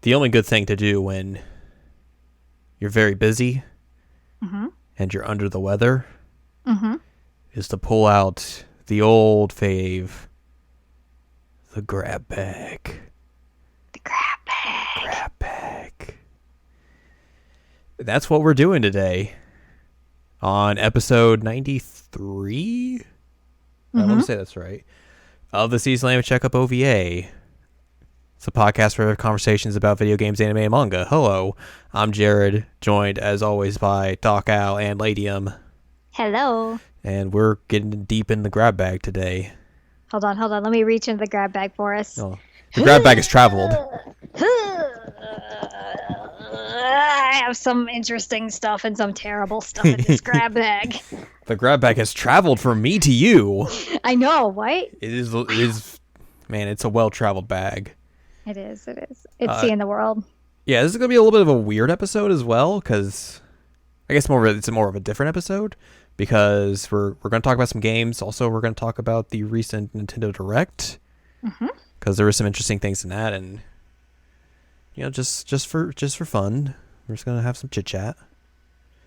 The only good thing to do when you're very busy Mm-hmm. and you're under the weather Mm-hmm. is to pull out the old fave, the grab bag. The crab bag. Grab bag. That's what we're doing today on episode 93. I want Mm-hmm. to say that's right. Of the Season Lame Checkup OVA. It's a podcast where we have conversations about video games, anime, and manga. Hello, I'm Jared, joined as always by Doc Al and Ladium. Hello. And we're getting deep in the grab bag today. Hold on. Let me reach into the grab bag for us. Oh, the grab bag has traveled. I have some interesting stuff and some terrible stuff in this grab bag. The grab bag has traveled from me to you. I know, right? It is, man, it's a well-traveled bag. It is. It's seeing the world. Yeah, this is going to be a little bit of a weird episode as well, because I guess it's more of a different episode, because we're going to talk about some games. Also, we're going to talk about the recent Nintendo Direct, because there were some interesting things in that, and you know, just for fun, we're just going to have some chit chat.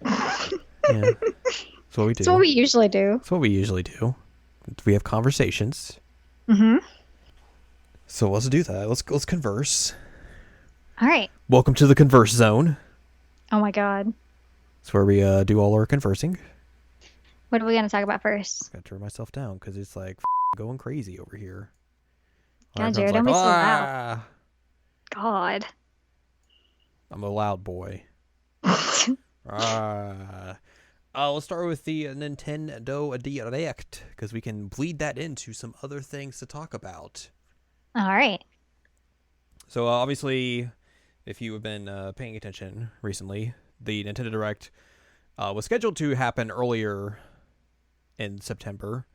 Yeah, that's what we do. It's what we usually do. That's what we usually do. We have conversations. Mm-hmm. So let's do that. Let's converse. All right. Welcome to the Converse Zone. Oh my God. It's where we do all our conversing. What are we going to talk about first? Gotta turn myself down because it's like going crazy over here. God, Jared, don't be so loud. "Ah." God. I'm a loud boy. Let's start with the Nintendo Direct because we can bleed that into some other things to talk about. All right. So obviously, if you have been paying attention recently, the Nintendo Direct was scheduled to happen earlier in September.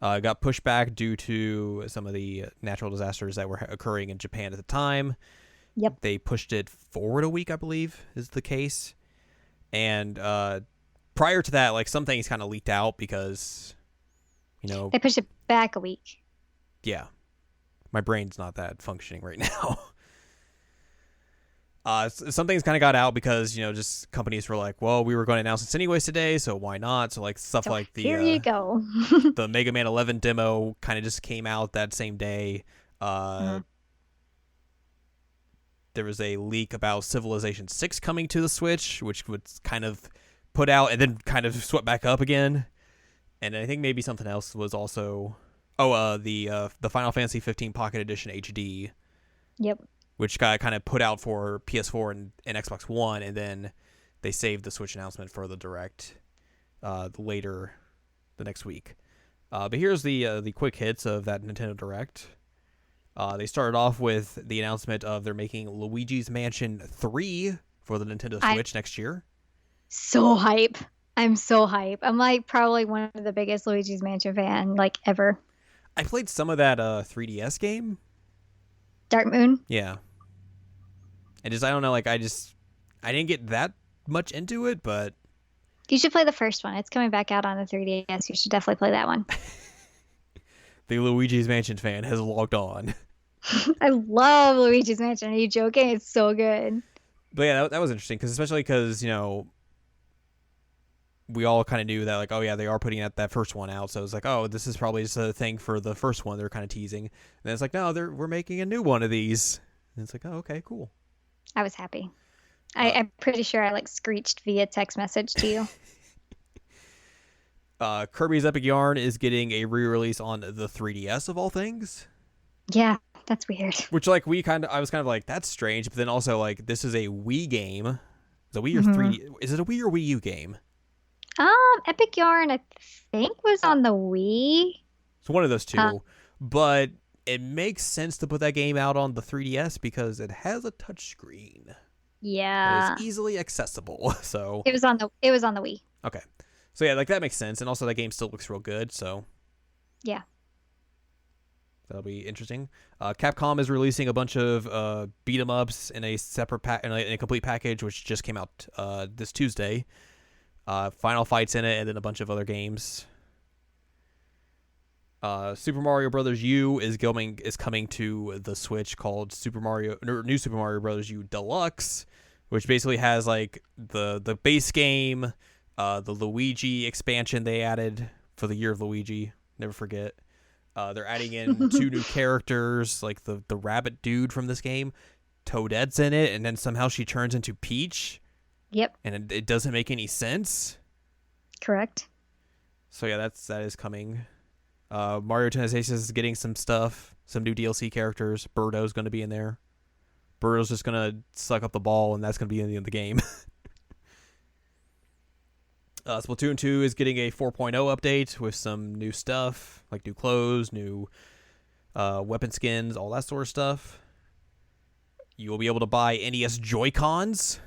Got pushed back due to some of the natural disasters that were occurring in Japan at the time. Yep. They pushed it forward a week, I believe, is the case. And prior to that, like, some things kind of leaked out because, you know, They pushed it back a week. yeah, my brain's not that functioning right now. Some things kind of got out because, you know, just companies were like, well, we were going to announce this anyways today, so why not? So, like, stuff So like here you go. the Mega Man 11 demo kind of just came out that same day. There was a leak about Civilization 6 coming to the Switch, which would kind of put out and then kind of swept back up again. And I think maybe something else was also... the Final Fantasy 15 Pocket Edition HD. Yep. Which got kind of put out for PS4 and Xbox One, and then they saved the Switch announcement for the Direct later the next week. But here's the quick hits of that Nintendo Direct. They started off with the announcement of they're making Luigi's Mansion 3 for the Nintendo Switch next year. So hype. I'm so hype. I'm like probably one of the biggest Luigi's Mansion fan like ever. I played some of that 3DS game. Dark Moon? Yeah. And just, I don't know, like, I didn't get that much into it, but... You should play the first one. It's coming back out on the 3DS. You should definitely play that one. The Luigi's Mansion fan has logged on. I love Luigi's Mansion. Are you joking? It's so good. But yeah, that was interesting, especially because, you know, we all kind of knew that, like, oh yeah, they are putting that first one out, so it's like, oh, this is probably just a thing for the first one they're kind of teasing. And then it's like, no, we're making a new one of these. And it's like, oh, okay, cool. I was happy. I'm pretty sure I like screeched via text message to you. Kirby's Epic Yarn is getting a re-release on the 3DS of all things. Yeah, that's weird. Which, like, I was kind of like, that's strange, but then also, like, this is a Wii game. Is a Wii or 3D? Is it a Wii or Wii U game? Epic Yarn, I think, was on the Wii. It's one of those two, but it makes sense to put that game out on the 3DS because it has a touchscreen. Yeah. It's easily accessible. So It was on the Wii. okay. So yeah, like, that makes sense, and also that game still looks real good, so Yeah. that'll be interesting. Capcom is releasing a bunch of beat 'em ups in a separate in a complete package, which just came out this Tuesday. Final Fight's in it, and then a bunch of other games. Super Mario Brothers U is coming to the Switch, called New Super Mario Brothers U Deluxe, which basically has like the base game, the Luigi expansion they added for the Year of Luigi. Never forget. They're adding in two new characters, like the rabbit dude from this game. Toadette's in it, and then somehow she turns into Peach. Yep. And it doesn't make any sense. Correct. So yeah, that is coming. Mario Tennis Aces is getting some stuff, some new DLC characters. Birdo's going to be in there. Birdo's just going to suck up the ball, and that's going to be in the end of the game. Splatoon 2 is getting a 4.0 update with some new stuff, like new clothes, new weapon skins, all that sort of stuff. You will be able to buy NES Joy-Cons.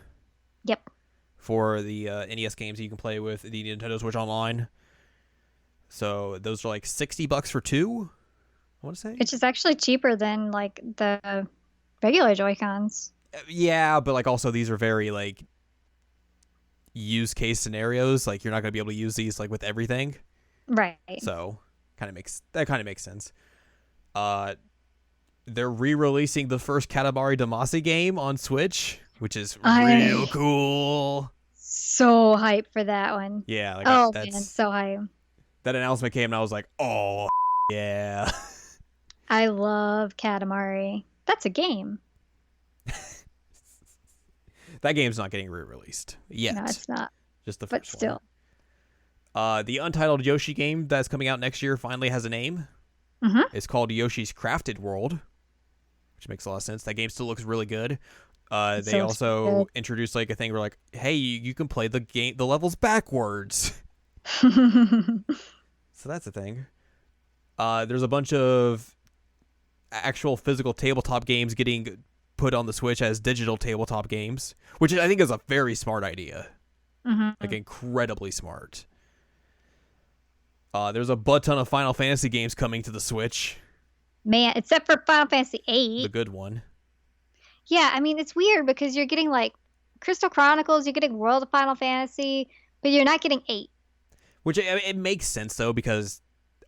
Yep. For the NES games that you can play with the Nintendo Switch Online. So those are like $60 for two, I want to say. Which is actually cheaper than like the regular Joy-Cons. Yeah, but like also these are very like use case scenarios. Like you're not going to be able to use these like with everything. Right. So kind of makes sense. They're re-releasing the first Katamari Damacy game on Switch, which is real cool. So hyped for that one. Yeah. Like man, so hyped. That announcement came and I was like, oh, yeah. I love Katamari. That's a game. That game's not getting re-released yet. No, it's not. Just the first but still. one. The Untitled Yoshi game that's coming out next year finally has a name. Mm-hmm. It's called Yoshi's Crafted World, which makes a lot of sense. That game still looks really good. They also introduced like a thing where like, hey, you can play the levels backwards. So that's a thing. There's a bunch of actual physical tabletop games getting put on the Switch as digital tabletop games, which I think is a very smart idea. Mm-hmm. Like incredibly smart. There's a butt ton of Final Fantasy games coming to the Switch. Man, except for Final Fantasy VIII. The good one. Yeah, I mean, it's weird because you're getting like Crystal Chronicles, you're getting World of Final Fantasy, but you're not getting 8. Which it makes sense though because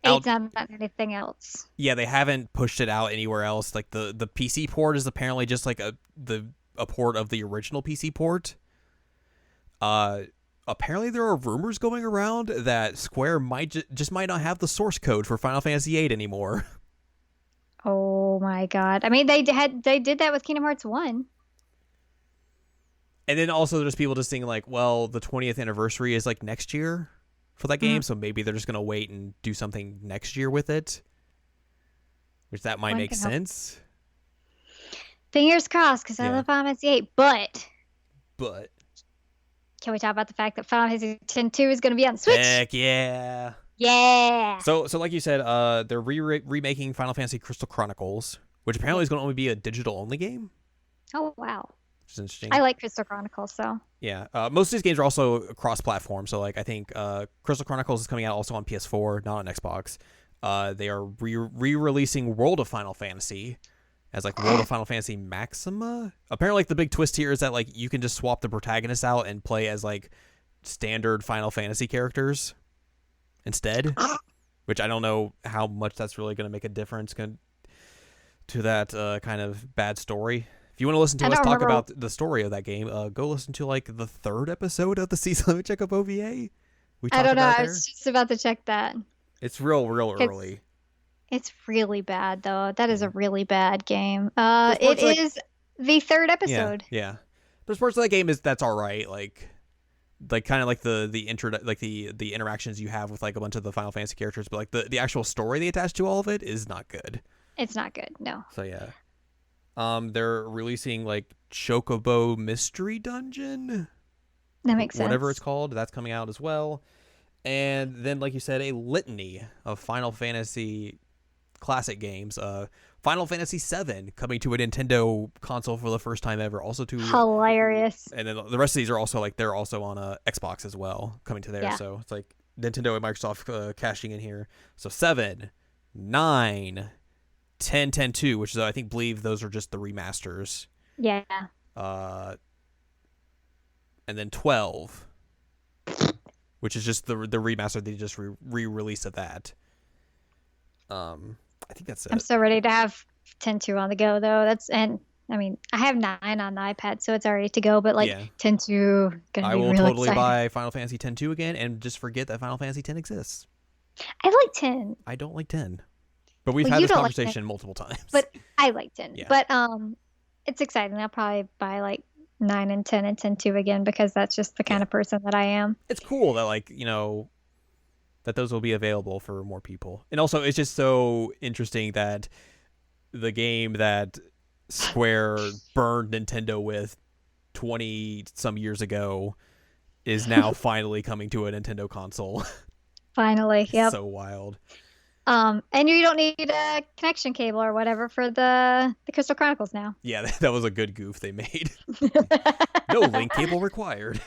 8's not anything else. Yeah, they haven't pushed it out anywhere else. Like the PC port is apparently just like a port of the original PC port. Apparently there are rumors going around that Square might not have the source code for Final Fantasy VIII anymore. Oh my god! I mean, they did that with Kingdom Hearts 1. And then also there's people just thinking like, well, the 20th anniversary is like next year for that game, so maybe they're just gonna wait and do something next year with it, which that might make sense. Fingers crossed, because I love Final Fantasy VIII. But can we talk about the fact that Final Fantasy X-2 is gonna be on the Switch? Heck yeah! Yeah. So like you said, they're remaking Final Fantasy Crystal Chronicles, which apparently is going to only be a digital only game. Oh wow. Which is interesting. I like Crystal Chronicles, so. Yeah. Most of these games are also cross-platform. So, like, I think Crystal Chronicles is coming out also on PS4, not on Xbox. They are re-releasing World of Final Fantasy as, like, World of Final Fantasy Maxima. Apparently, like, the big twist here is that, like, you can just swap the protagonists out and play as, like, standard Final Fantasy characters instead. Which I don't know how much that's really going to make a difference to that kind of bad story. If you want to listen to us talk about the story of that game, go listen to like the 3rd episode of the Season 11 Checkup OVA. I don't know. I was just about to check that. It's real early. It's really bad though. That is a really bad game. It is the 3rd episode. Yeah. There's parts of that game that's all right. Like kind of like the intro, like the interactions you have with like a bunch of the Final Fantasy characters, but like the actual story they attach to all of it is not good. It's not good. No. So yeah. They're releasing like Chocobo Mystery Dungeon. That makes sense. Whatever it's called, that's coming out as well. And then, like you said, a litany of Final Fantasy classic games. Final Fantasy VII coming to a Nintendo console for the first time ever. Also to hilarious. And then the rest of these are also like they're also on Xbox as well, coming to there. Yeah. So it's like Nintendo and Microsoft cashing in here. So 7, 9. 10, 10, 2, which is I believe those are just the remasters. Yeah. And then 12, which is just the remaster they just re-released of that. I think that's I'm it. so ready to have 10-2 on the go though. I mean, I have 9 on the iPad, so it's already to go, but like Yeah. 10-2 gonna I be will real totally exciting. buy Final Fantasy X-2 again and just forget that Final Fantasy X exists. I like 10. I don't like 10. But we've Well, had you this don't like 10, conversation multiple times. but I like 10. Yeah. But it's exciting. I'll probably buy like 9 and 10 and 10-2 again because that's just the kind Yeah. of person that I am. It's cool that, like, that those will be available for more people. And also, it's just so interesting that the game that Square burned Nintendo with 20 some years ago is now finally coming to a Nintendo console. Finally, It's yep. so wild. And you don't need a connection cable or whatever for the Crystal Chronicles now. Yeah, that was a good goof they made. That No link cable required.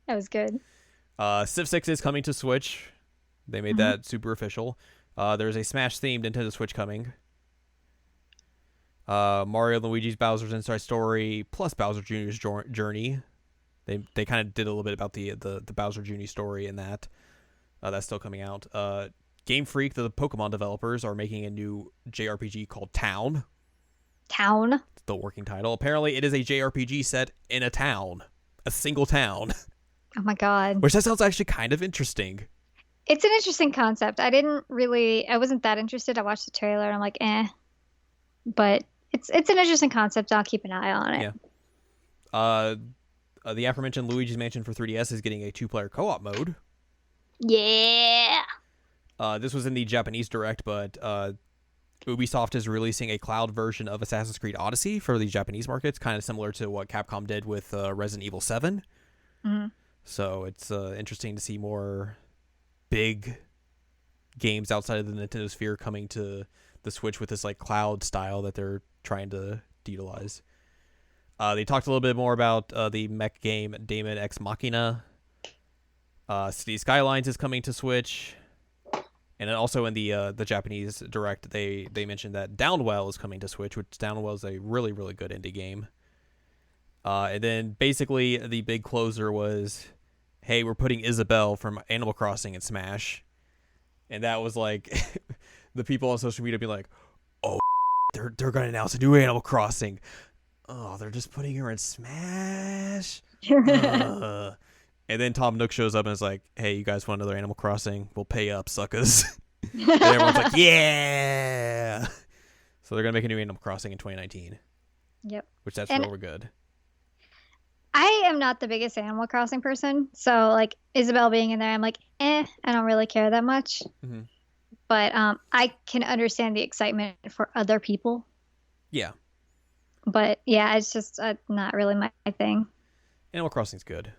was good. Civ 6 is coming to Switch. They made Mhm. that super official. There's a Smash themed Nintendo Switch coming. Mario and Luigi's Bowser's Inside Story plus Bowser Jr.'s Journey. They kind of did a little bit about the Bowser Jr. story in that. That's still coming out. Game Freak, the Pokemon developers, are making a new JRPG called Town. Town. Still working title. Apparently, it is a JRPG set in a town, a single town, Oh my God. which that sounds actually kind of interesting. It's an interesting concept. I wasn't that interested. I watched the trailer and I'm like, eh. But it's an interesting concept. I'll keep an eye on it. Yeah. The aforementioned Luigi's Mansion for 3DS is getting a 2-player co-op mode. Yeah. This was in the Japanese Direct, but Ubisoft is releasing a cloud version of Assassin's Creed Odyssey for the Japanese markets, kind of similar to what Capcom did with Resident Evil 7. Hmm. So it's interesting to see more big games outside of the Nintendo sphere coming to the Switch with this like cloud style that they're trying to utilize. They talked a little bit more about the mech game Daemon X Machina. City Skylines is coming to Switch. And then also in the Japanese Direct, they mentioned that Downwell is coming to Switch, which Downwell is a really, really good indie game. And then basically the big closer was, hey, we're putting Isabelle from Animal Crossing in Smash. And that was like, the people on social media be like, oh, they're going to announce a new Animal Crossing. Oh, they're just putting her in Smash? And then Tom Nook shows up and is like, hey, you guys want another Animal Crossing? We'll pay up, suckers. And everyone's like, yeah. So they're going to make a new Animal Crossing in 2019, Yep. which that's And real good. I am not the biggest Animal Crossing person, so like Isabel being in there, I'm like, I don't really care that much. Mhm. But I can understand the excitement for other people. Yeah. But yeah, it's just not really my thing. Animal Crossing's good.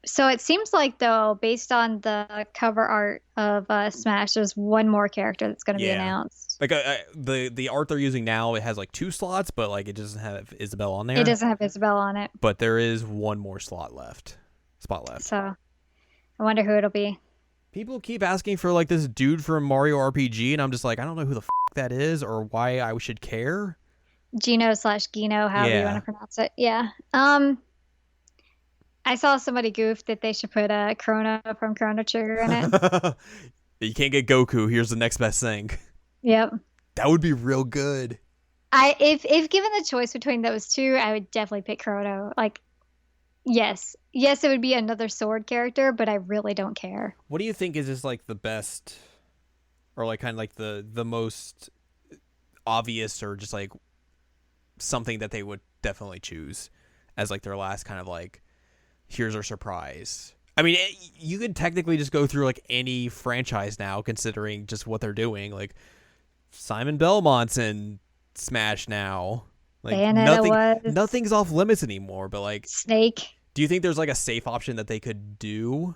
So it seems like though, based on the cover art of Smash, there's one more character that's going to be Yeah. announced. Like the art they're using now, it has like 2 slots, but like it doesn't have Isabelle on there. It doesn't have Isabel on it, But there is one more spot left. so I wonder who it'll be. People keep asking for like this dude from Mario RPG, and I'm just like, I don't know who the that is or why I should care. Gino/Gino, however you Yeah. want to pronounce it. Yeah. I saw somebody goof that they should put Chrono from Chrono Trigger in it. You can't get Goku. Here's the next best thing. Yep. That would be real good. If given the choice between those two, I would definitely pick Chrono. Like, yes, it would be another sword character, but I really don't care. What do you think is just like the best, or like kind of like the most obvious, or just like something that they would definitely choose as like their last kind of like, here's our surprise? I mean, you could technically just go through like any franchise now, considering just what they're doing. Like Simon Belmont's in Smash now. Like Bayonetta was. nothing's off limits anymore. But like, Snake. do you think there's like a safe option that they could do?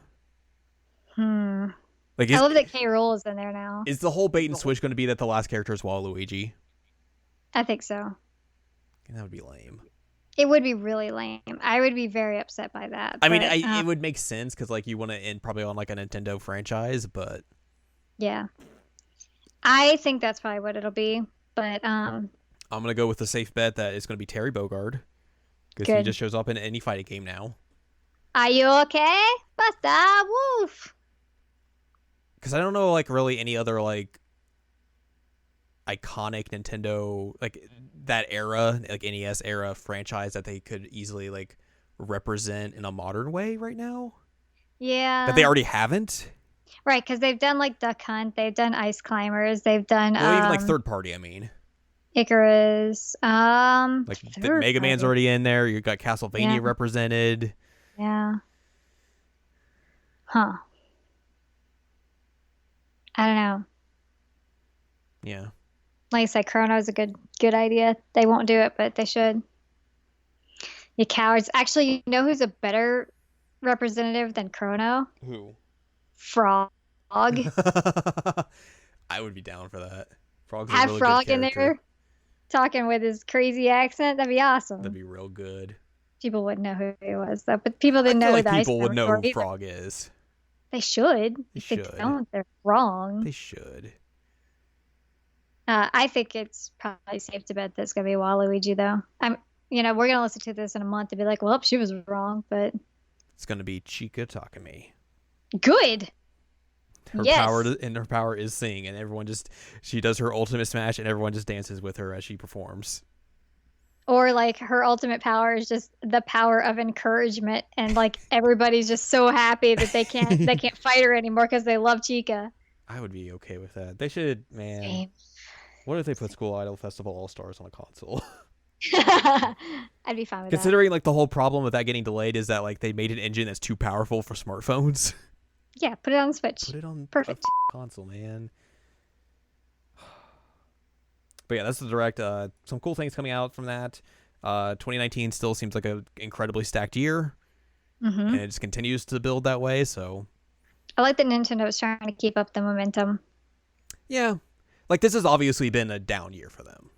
Like, I love that K. Rool is in there now. is the whole bait and switch going to be that the last character is Waluigi? I think so. That would be lame. It would be really lame. I would be very upset by that. I mean, but, it would make sense because like you want to end probably on like a Nintendo franchise, but yeah, I think that's probably what it'll be. But I'm gonna go with the safe bet that it's gonna be Terry Bogard because he Good. just shows up in any fighting game now. Are you okay, Buster? Woof. Because I don't know like really any other like iconic Nintendo, like that era, like NES era franchise that they could easily like represent in a modern way right now that they Yeah. already haven't. Right, because they've done like Duck Hunt, they've done Ice Climbers, they've done Well, even like third party. I mean, Icarus. like the Third Mega Man's party. already in there. You got Yeah. Castlevania represented. Yeah. Huh. I don't know. Yeah. Like I said, Chrono is a good idea. They won't do it, but they should. You cowards. Actually, you know who's a better representative than Chrono? Who? Frog. I would be down for that. Frog's a Have really good Frog in character. there talking with his crazy accent. That'd be awesome. That'd be real good. People wouldn't know who he was, though. But people I didn't feel know like who the Ice people would know Climber who either. Frog is. They should. They If they should. don't, they're wrong. They should. I think it's probably safe to bet that's gonna be Waluigi, though. We're gonna listen to this in a month and be like, "Well, she was wrong," but It's gonna be Chica Takami. good. Her Yes. her power is sing, and she does her ultimate smash, and everyone just dances with her as she performs. Or like her ultimate power is just the power of encouragement, and like everybody's just so happy that they can't fight her anymore because they love Chica. I would be okay with that. They should, man. Same. What if they put School Idol Festival All Stars on a console? I'd be fine with Considering like the whole problem with that getting delayed is that like they made an engine that's too powerful for smartphones. that. Yeah, put it on Switch. Put it on Perfect. a console, man. But yeah, that's the direct. Some cool things coming out from that. 2019 still seems like an incredibly stacked year, and it just continues to build that way. So I like that Nintendo is trying to keep up the momentum. yeah, like this has obviously been a down year for them.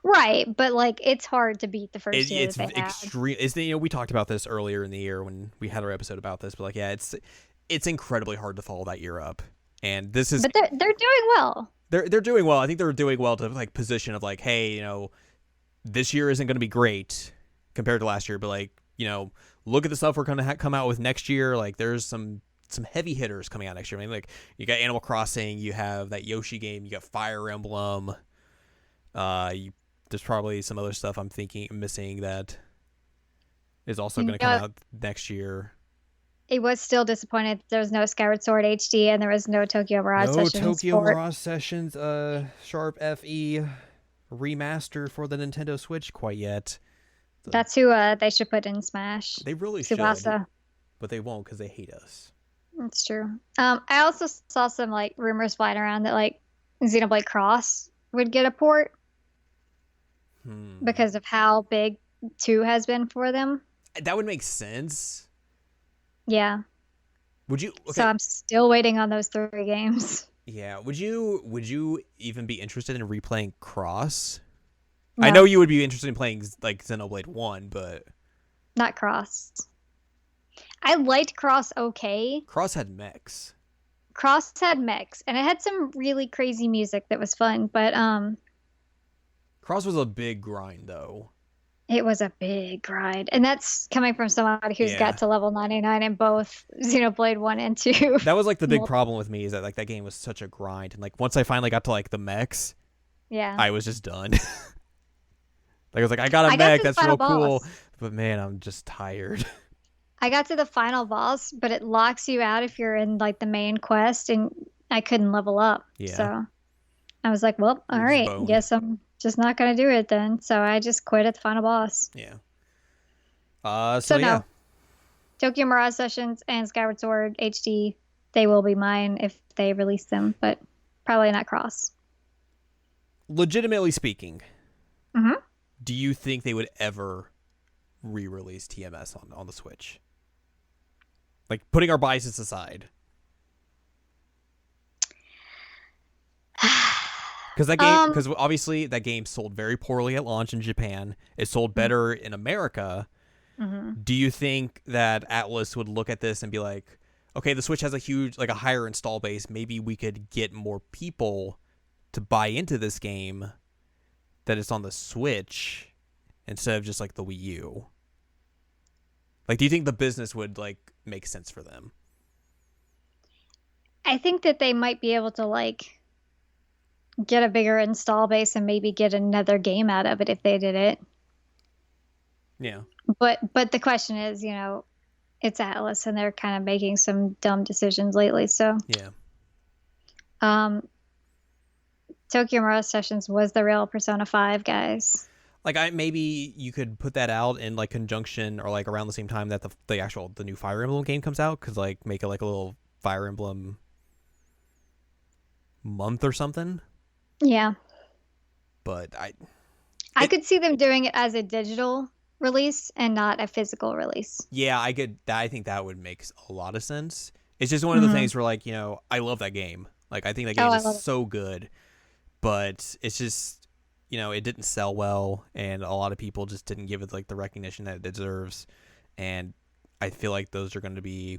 Right, but like it's hard to beat the first year It's that they had. extreme. We talked about this earlier in the year when we had our episode about this, but like yeah, it's incredibly hard to follow that year up, and this is. But they're doing well. They're doing well. I think they're doing well to like position of like, hey, this year isn't going to be great compared to last year, but like, look at the stuff we're going to come out with next year. Like, there's some heavy hitters coming out next year. I mean, like, you got Animal Crossing, you have that Yoshi game, you got Fire Emblem. There's probably some other stuff I'm missing that is also going to come out next year. It was still disappointed there was no Skyward Sword HD and there was no Tokyo Mirage Sessions. No Tokyo Mirage Sessions Sharp FE remaster for the Nintendo Switch quite yet. So that's who they should put in Smash. They really Tsubasa. should. But they won't because they hate us. That's true. I also saw some like rumors flying around that like Xenoblade Cross would get a port because of how big 2 has been for them. That would make sense. Yeah. Would you? Okay. So I'm still waiting on those 3 games. Yeah. Would you even be interested in replaying Cross? No, I know you would be interested in playing like Xenoblade 1, but not Cross. I liked Cross okay. Cross had mechs. Cross had mechs, and it had some really crazy music that was fun, but Cross was a big grind though. it was a big grind. And that's coming from somebody who's got to level 99 in both Xenoblade 1 and 2. That was like the big problem with me is that like that game was such a grind, and like once I finally got to like the mechs, yeah, I was just done. Like I was like, I got a mech, that's real cool, but man, I'm just tired. I got to the final boss, but it locks you out if you're in like the main quest, and I couldn't level up. Yeah. So I was like, well, all right, guess I'm just not gonna do it then. So I just quit at the final boss. Yeah. So no, Tokyo Mirage Sessions and Skyward Sword HD, they will be mine if they release them, but probably not Cross. Legitimately speaking, do you think they would ever re-release TMS on the Switch? Like, putting our biases aside. Because obviously that game sold very poorly at launch in Japan. It sold better in America. Do you think that Atlas would look at this and be like, okay, the Switch has a higher install base. Maybe we could get more people to buy into this game that it's on the Switch instead of just like the Wii U? Like, do you think the business would like make sense for them? I think that they might be able to like get a bigger install base and maybe get another game out of it if they did it. Yeah. But the question is, it's Atlas and they're kind of making some dumb decisions lately. So Yeah. Tokyo Mirage Sessions was the real Persona 5, guys. Like maybe you could put that out in like conjunction or like around the same time that the new Fire Emblem game comes out, cuz like make it like a little Fire Emblem month or something. Yeah. But I could see them doing it as a digital release and not a physical release. Yeah, I think that would make a lot of sense. It's just one of the things where like, I love that game. Like I think that game is so good, but it's just, it didn't sell well and a lot of people just didn't give it like the recognition that it deserves. And I feel like those are going to be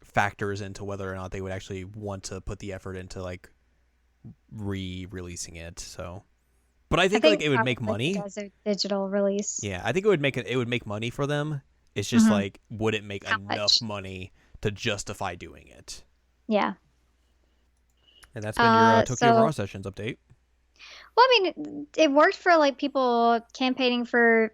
factors into whether or not they would actually want to put the effort into like re-releasing it. So, but I think like it would make money as a digital release. Yeah, I think it would make money for them. It's just like, would it make enough money to justify doing it? Yeah. And that's been your Tokyo Mirage Sessions update. Well, I mean, it worked for like people campaigning for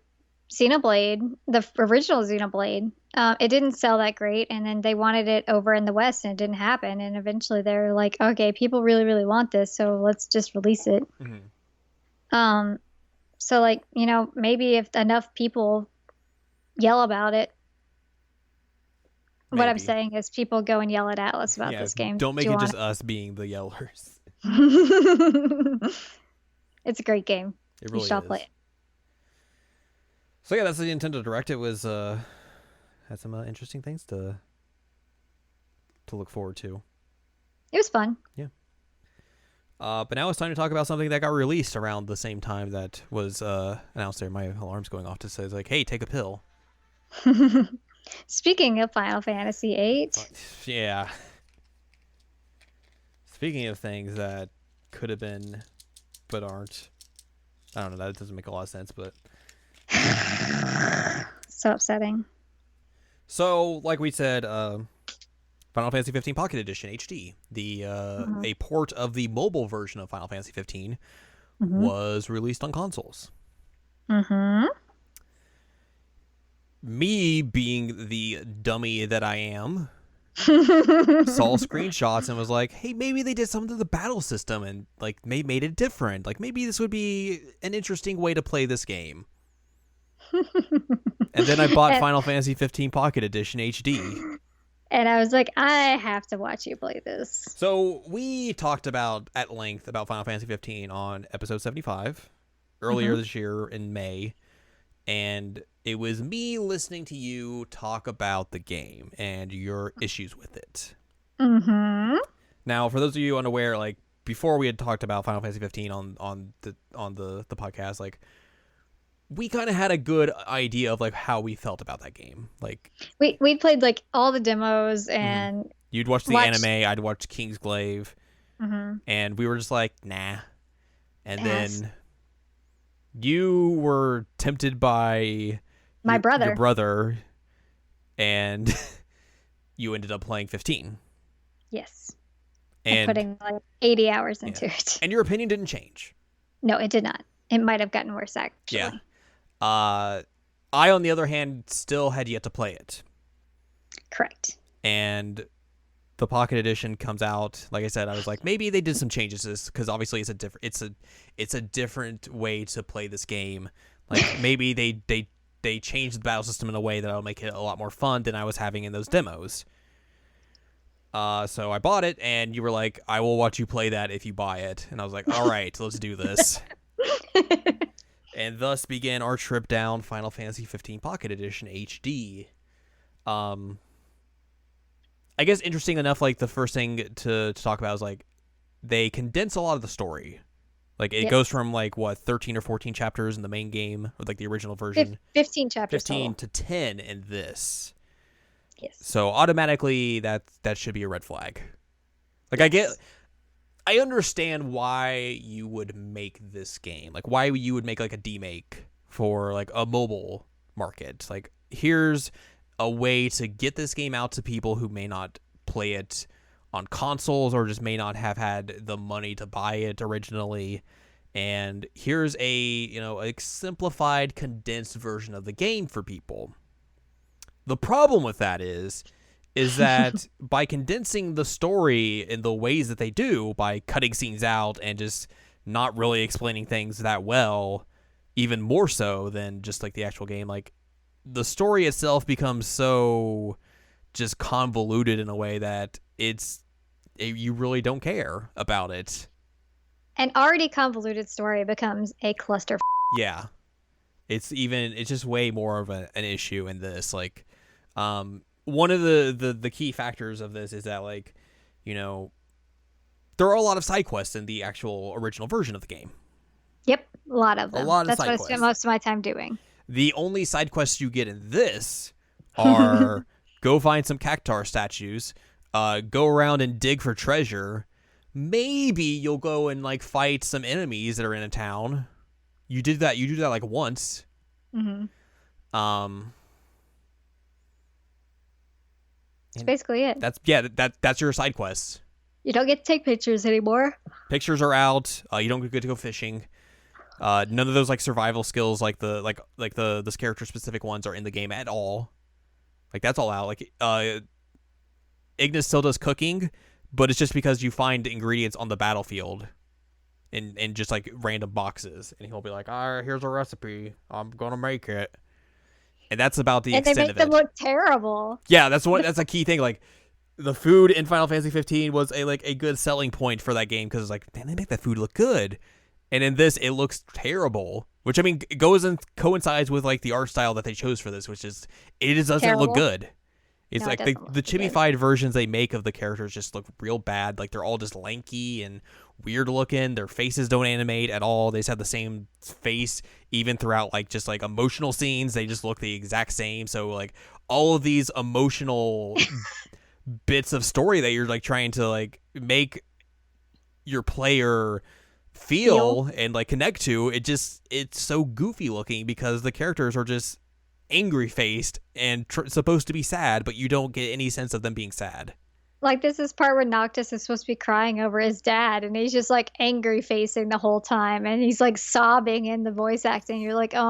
Xenoblade, the original Xenoblade. It didn't sell that great, and then they wanted it over in the West, and it didn't happen. And eventually, they're like, "Okay, people really, really want this, so let's just release it." So like, maybe if enough people yell about it. Maybe. What I'm saying is people go and yell at Atlas about this game. Don't make it just us being the yellers. It's a great game. It really you should is. Play it. So yeah, that's the Nintendo Direct. It was had some interesting things to look forward to. It was fun. Yeah. But now it's time to talk about something that got released around the same time that was announced there. My alarm's going off to say, like, hey, take a pill. Speaking of Final Fantasy VIII. Yeah. Speaking of things that could have been, but aren't. I don't know, that doesn't make a lot of sense, but... So upsetting. So, like we said, Final Fantasy 15 Pocket Edition HD, a port of the mobile version of Final Fantasy 15, was released on consoles. Me, being the dummy that I am, saw screenshots and was like, hey, maybe they did something to the battle system and like made it different. Like maybe this would be an interesting way to play this game. And then I bought Final Fantasy 15 Pocket Edition HD. And I was like, I have to watch you play this. So we talked at length about Final Fantasy 15 on episode 75 earlier this year in May. And it was me listening to you talk about the game and your issues with it. Now, for those of you unaware, like before we had talked about Final Fantasy 15 on the podcast, like we kind of had a good idea of like how we felt about that game. Like we played like all the demos and you'd watch the anime, I'd watch Kingsglaive, and we were just like, nah. And then you were tempted by your brother, and you ended up playing 15. Yes. And putting like 80 hours into it. And your opinion didn't change. No, it did not. It might have gotten worse, actually. Yeah. I, on the other hand, still had yet to play it. Correct. And the Pocket Edition comes out. Like I said, I was like, maybe they did some changes to this because obviously it's a different way to play this game. Like maybe they changed the battle system in a way that'll make it a lot more fun than I was having in those demos. So I bought it, and you were like, I will watch you play that if you buy it. And I was like, all right, let's do this. And thus began our trip down Final Fantasy 15 Pocket Edition HD. I guess interesting enough, like the first thing to talk about is like they condense a lot of the story. Like it goes from like 13 or 14 chapters in the main game, or like the original version. 15 chapters. 15 to 10 in this. Yes. So automatically that should be a red flag. Like I understand why you would make this game. Like why you would make like a demake for like a mobile market. Like, here's a way to get this game out to people who may not play it on consoles or just may not have had the money to buy it originally. And here's a simplified, condensed version of the game for people. The problem with that is that by condensing the story in the ways that they do, by cutting scenes out and just not really explaining things that well, even more so than just like the actual game, like the story itself becomes so just convoluted in a way that you really don't care about it. An already convoluted story becomes a cluster. Yeah. It's just way more of an issue in this. Like, one of the key factors of this is that, like, there are a lot of side quests in the actual original version of the game. Yep, a lot of them. A lot of That's side what I quests. spent most of my time doing. The only side quests you get in this are go find some cactar statues, go around and dig for treasure. Maybe you'll go and like fight some enemies that are in a town. You do that like once. Mm-hmm. That's basically it. That's your side quests. You don't get to take pictures anymore. Pictures are out. You don't get to go fishing. None of those like survival skills, like the character specific ones, are in the game at all. Like that's all out. Like Ignis still does cooking, but it's just because you find ingredients on the battlefield, in just like random boxes, and he'll be like, "All right, here's a recipe. I'm gonna make it." And that's about the extent of it. And they make them look terrible. Yeah, that's a key thing. Like the food in Final Fantasy 15 was a good selling point for that game because it's like, man, they make that food look good. And in this, it looks terrible, which I mean goes and coincides with like the art style that they chose for this, which is it just doesn't look good. It's like the chibi-fied versions they make of the characters just look real bad. Like they're all just lanky and weird looking. Their faces don't animate at all. They just have the same face even throughout like just like emotional scenes. They just look the exact same. So like all of these emotional bits of story that you're like trying to like make your player feel and like connect to, it's so goofy looking because the characters are just angry faced and supposed to be sad, but you don't get any sense of them being sad. Like this is part where Noctis is supposed to be crying over his dad, and he's just like angry facing the whole time, and he's like sobbing in the voice acting. You're like, I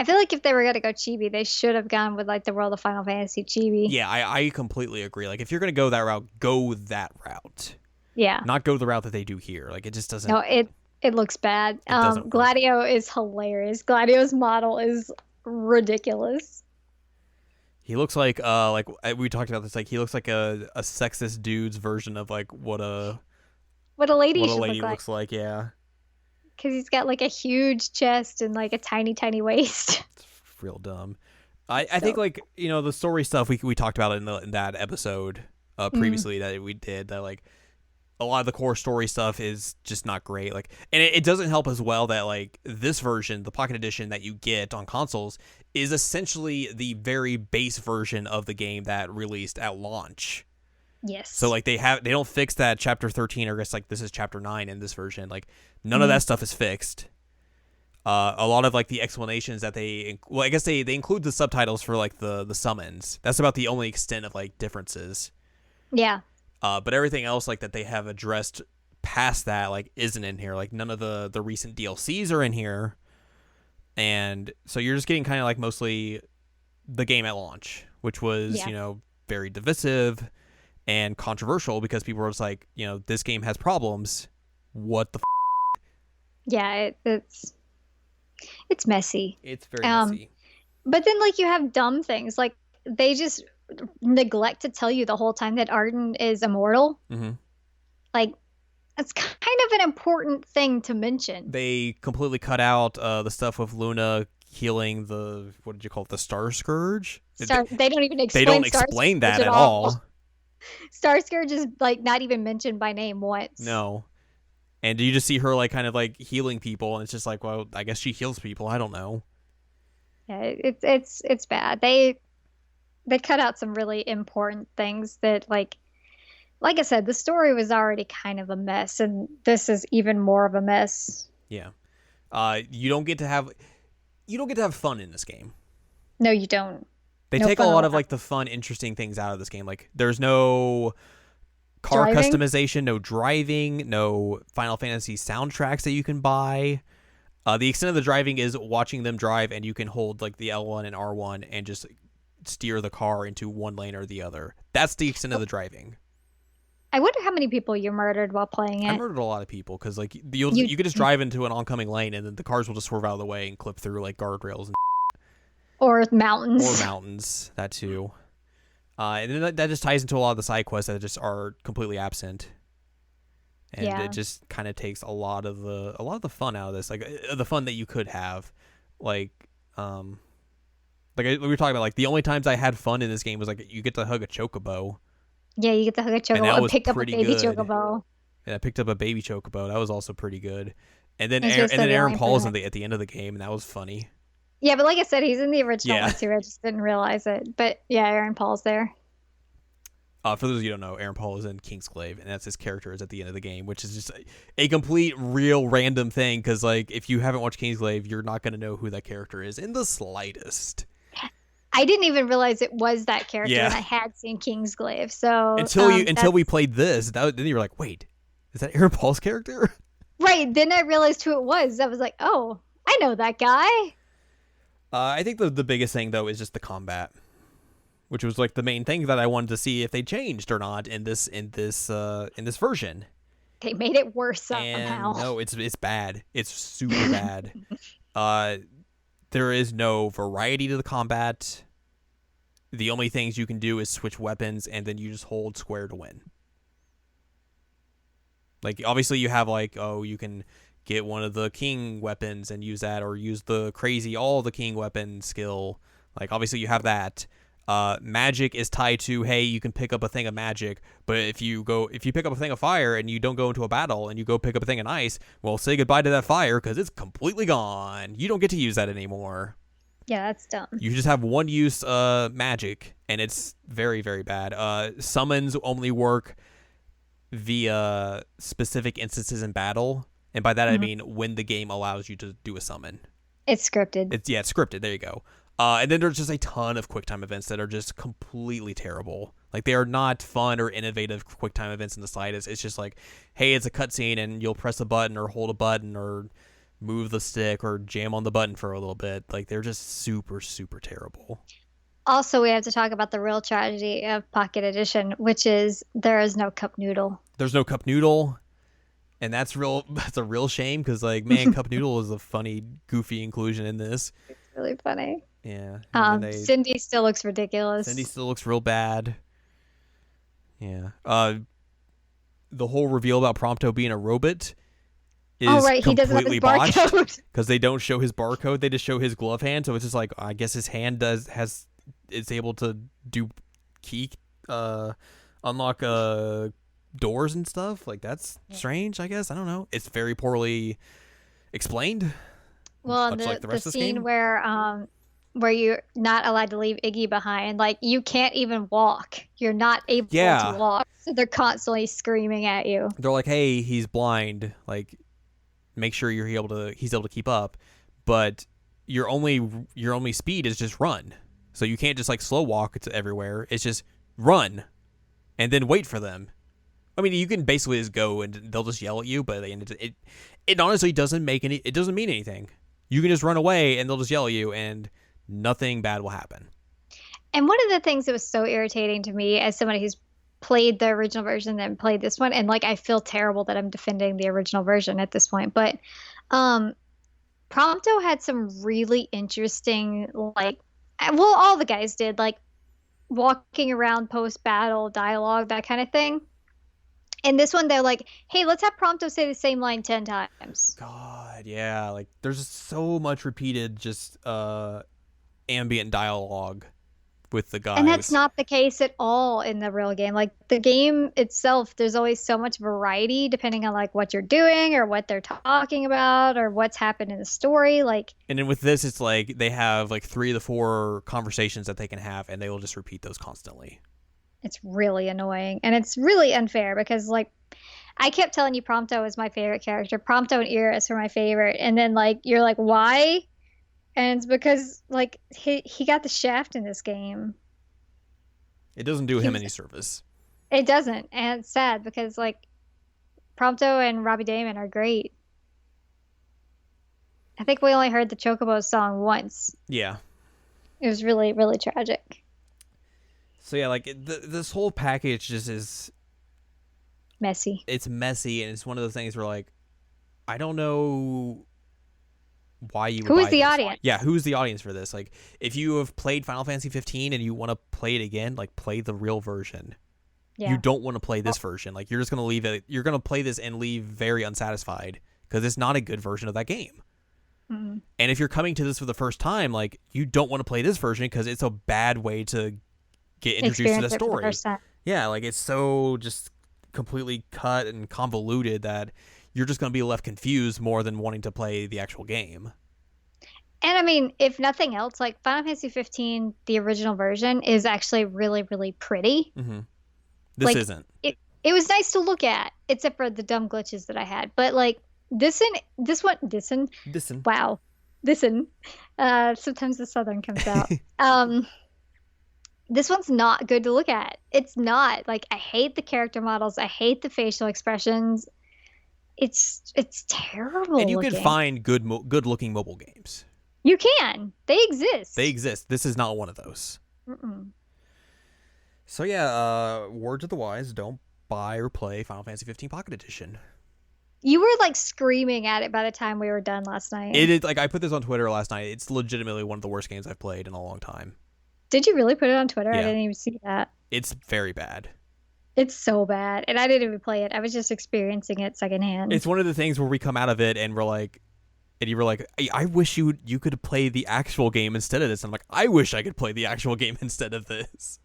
feel like if they were gonna go chibi, they should have gone with like the World of Final Fantasy chibi. Yeah, I completely agree. Like if you're gonna go that route, go that route. Yeah. Not go the route that they do here. Like it just doesn't. No, it looks bad. Gladio is hilarious. Gladio's model is ridiculous. He looks like we talked about this. Like he looks like a sexist dude's version of like what a lady looks like. Yeah. Because he's got like a huge chest and like a tiny waist. It's real dumb. I think like the story stuff we talked about in that episode previously that we did, that like a lot of the core story stuff is just not great. Like, and it doesn't help as well that like this version, the Pocket Edition that you get on consoles, is essentially the very base version of the game that released at launch. Yes. So like they don't fix that chapter 13, or I guess like this is chapter 9 in this version. Like none of that stuff is fixed. A lot of like the explanations that I guess they include the subtitles for like the summons. That's about the only extent of like differences. Yeah. But everything else like that they have addressed past that like isn't in here. Like none of the recent DLCs are in here. And so you're just getting kind of like mostly the game at launch, which was, very divisive and controversial because people were just like, this game has problems. What the Yeah, it's messy. It's very messy. But then like you have dumb things. Like they just neglect to tell you the whole time that Arden is immortal. Mm-hmm. Like it's kind of an important thing to mention. They completely cut out the stuff with Luna healing the, what did you call it, the Star Scourge? They don't even explain. They don't explain that at all. Star Scourge is like not even mentioned by name once. No. And you just see her like kind of like healing people, and it's just like, well, I guess she heals people. I don't know. Yeah, it's bad. They cut out some really important things that like I said, the story was already kind of a mess, and this is even more of a mess. Yeah. You don't get to have fun in this game. No, you don't. They No take a fun lot of allowed. like the fun, interesting things out of this game. Like there's no car Driving. customization, no driving, no Final Fantasy soundtracks that you can buy. The extent of the driving is watching them drive, and you can hold like the L1 and R1 and just steer the car into one lane or the other. That's the extent of the driving. I wonder how many people you murdered while playing I it. murdered a lot of people because like You you could just drive into an oncoming lane, and then the cars will just swerve out of the way and clip through like guardrails and or or mountains. mountains. That too. And then that just ties into a lot of the side quests that just are completely absent, and Yeah. it just kind of takes a lot of the fun out of this, like the fun that you could have, like we were talking about, like the only times I had fun in this game was like you get to hug a chocobo, Yeah, you get to hug a and that chocobo and was pick up a pretty baby good. chocobo. And I picked up a baby chocobo. That was also pretty good. And then It's just so the Aaron only Paul's thing at the end of the game, and that was funny. Yeah, but like I said, he's in the original Yeah. one too. I just didn't realize it. But yeah, Aaron Paul's there. For those of you who don't know, Aaron Paul is in Kingsglaive, and that's his character is at the end of the game, which is just a complete, real, random thing. Because like, if you haven't watched Kingsglaive, you're not going to know who that character is in the slightest. I didn't even realize it was that character, Yeah. and I had seen Kingsglaive. So Until we played this, then you were like, wait, is that Aaron Paul's character? right then I realized who it was. I was like, oh, I know that guy. I think the biggest thing though is just the combat, which was like the main thing that I wanted to see if they changed or not in this version. They made it worse And somehow. no, it's bad. It's super bad. There is no variety to the combat. The only things you can do is switch weapons, and then you just hold square to win. Like obviously you have like, oh, you can get one of the king weapons and use that, or use the crazy all the king weapon skill. Like obviously you have that. Magic is tied to, hey, you can pick up a thing of magic, but if you pick up a thing of fire and you don't go into a battle and you go pick up a thing of ice, well, say goodbye to that fire because it's completely gone. You don't get to use that anymore. Yeah, that's dumb. You just have one use magic, and it's very, very bad. Summons only work via specific instances in battle, and by that I mean when the game allows you to do a summon. It's scripted. It's scripted. There you go. And then there's just a ton of QuickTime events that are just completely terrible. Like they are not fun or innovative QuickTime events in the slightest. It's just like, hey, it's a cutscene and you'll press a button or hold a button or move the stick or jam on the button for a little bit. Like they're just super, super terrible. Also, we have to talk about the real tragedy of Pocket Edition, which is there is no cup noodle. There's no Cup Noodle, and that's a real shame because like, man, Cup Noodle is a funny, goofy inclusion in this. It's really funny. Yeah. Cindy still looks ridiculous. Cindy still looks real bad. Yeah. The whole reveal about Prompto being a robot is he doesn't have completely his botched barcode. because they don't show his barcode. They just show his glove hand. So it's just like, I guess his hand is able to do key, unlock doors and stuff. Like that's strange. I guess I don't know. It's very poorly explained. Well, much like the rest of this scene game. where you're not allowed to leave Iggy behind, like you can't even walk. You're not able Yeah. to walk. So they're constantly screaming at you. They're like, hey, he's blind. Like, make sure he's able to keep up, but your only speed is just run. So you can't just like slow walk to everywhere. It's just run, and then wait for them. I mean, you can basically just go and they'll just yell at you, but it honestly doesn't mean anything. You can just run away and they'll just yell at you, and nothing bad will happen. And one of the things that was so irritating to me as somebody who's played the original version and played this one, and like I feel terrible that I'm defending the original version at this point, but Prompto had some really interesting, like, well, all the guys did, like walking around post-battle dialogue, that kind of thing. And this one, they're like, hey, let's have Prompto say the same line 10 times. God, yeah, like there's just so much repeated just ambient dialogue with the guys. And that's not the case at all in the real game. Like the game itself, there's always so much variety depending on like what you're doing or what they're talking about or what's happened in the story. Like, and then with this, it's like they have like 3 to 4 conversations that they can have, and they will just repeat those constantly. it's really annoying. And it's really unfair because like I kept telling you Prompto is my favorite character. Prompto and Iris are my favorite. And then like you're like, why And it's because like he got the shaft in this game. It doesn't do He him was any service. It doesn't, and it's sad because like Prompto and Robbie Damon are great. I think we only heard the Chocobo song once. Yeah. It was really, really tragic. So yeah, like this whole package just is Messy. it's messy, and it's one of those things where like I don't know why you would Who is buy the this. audience? Yeah, who's the audience for this? Like, if you have played Final Fantasy 15 and you want to play it again, like play the real version. You Yeah. don't want to play this version. Like, you're just gonna leave it. You're gonna play this and leave very unsatisfied because it's not a good version of that game. Mm-mm. And if you're coming to this for the first time, like you don't want to play this version because it's a bad way to get introduced to the Experience it for the story. first time. Yeah, like it's so just completely cut and convoluted that you're just going to be left confused more than wanting to play the actual game. And I mean, if nothing else, like Final Fantasy 15, the original version is actually really, really pretty. Mm-hmm. This Like isn't. it was nice to look at, except for the dumb glitches that I had. But like this one, wow, this one. Sometimes the southern comes out. This one's not good to look at. It's not. Like I hate the character models. I hate the facial expressions. It's terrible. And you can looking. find good looking mobile games. You can. They exist. They exist. This is not one of those. Mm-mm. So yeah, words of the wise: don't buy or play Final Fantasy 15 Pocket Edition. You were like screaming at it by the time we were done last night. It is like I put this on Twitter last night. It's legitimately one of the worst games I've played in a long time. Did you really put it on Twitter? Yeah. I didn't even see that. It's very bad. It's so bad. And I didn't even play it. I was just experiencing it secondhand. It's one of the things where we come out of it and we're like, and you were like, I wish you could play the actual game instead of this. I'm like, I wish I could play the actual game instead of this.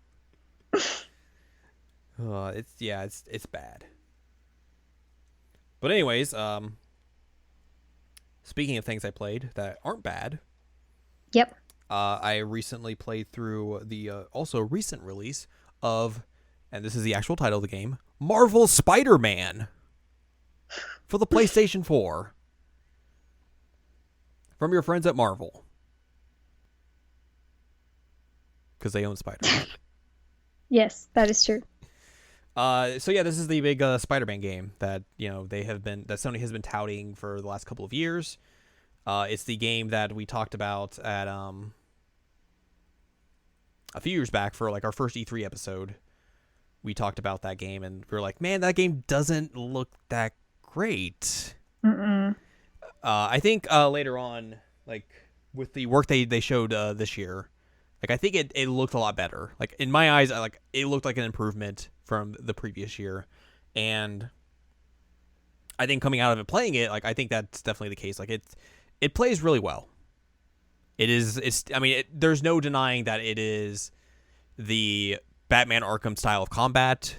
It's bad. But anyways, speaking of things I played that aren't bad. Yep. I recently played through the also recent release of, and this is the actual title of the game, Marvel Spider-Man for the PlayStation 4. From your friends at Marvel. Because they own Spider-Man. Yes, that is true. So yeah, this is the big Spider-Man game that Sony has been touting for the last couple of years. It's the game that we talked about at a few years back for like our first E3 episode. We talked about that game and we were like, man, that game doesn't look that great. Mm-mm. I think later on, like with the work they showed this year, like I think it looked a lot better. Like in my eyes, it looked like an improvement from the previous year, and I think coming out of it playing it, like I think that's definitely the case. Like it plays really well. There's no denying that it is the Batman Arkham style of combat,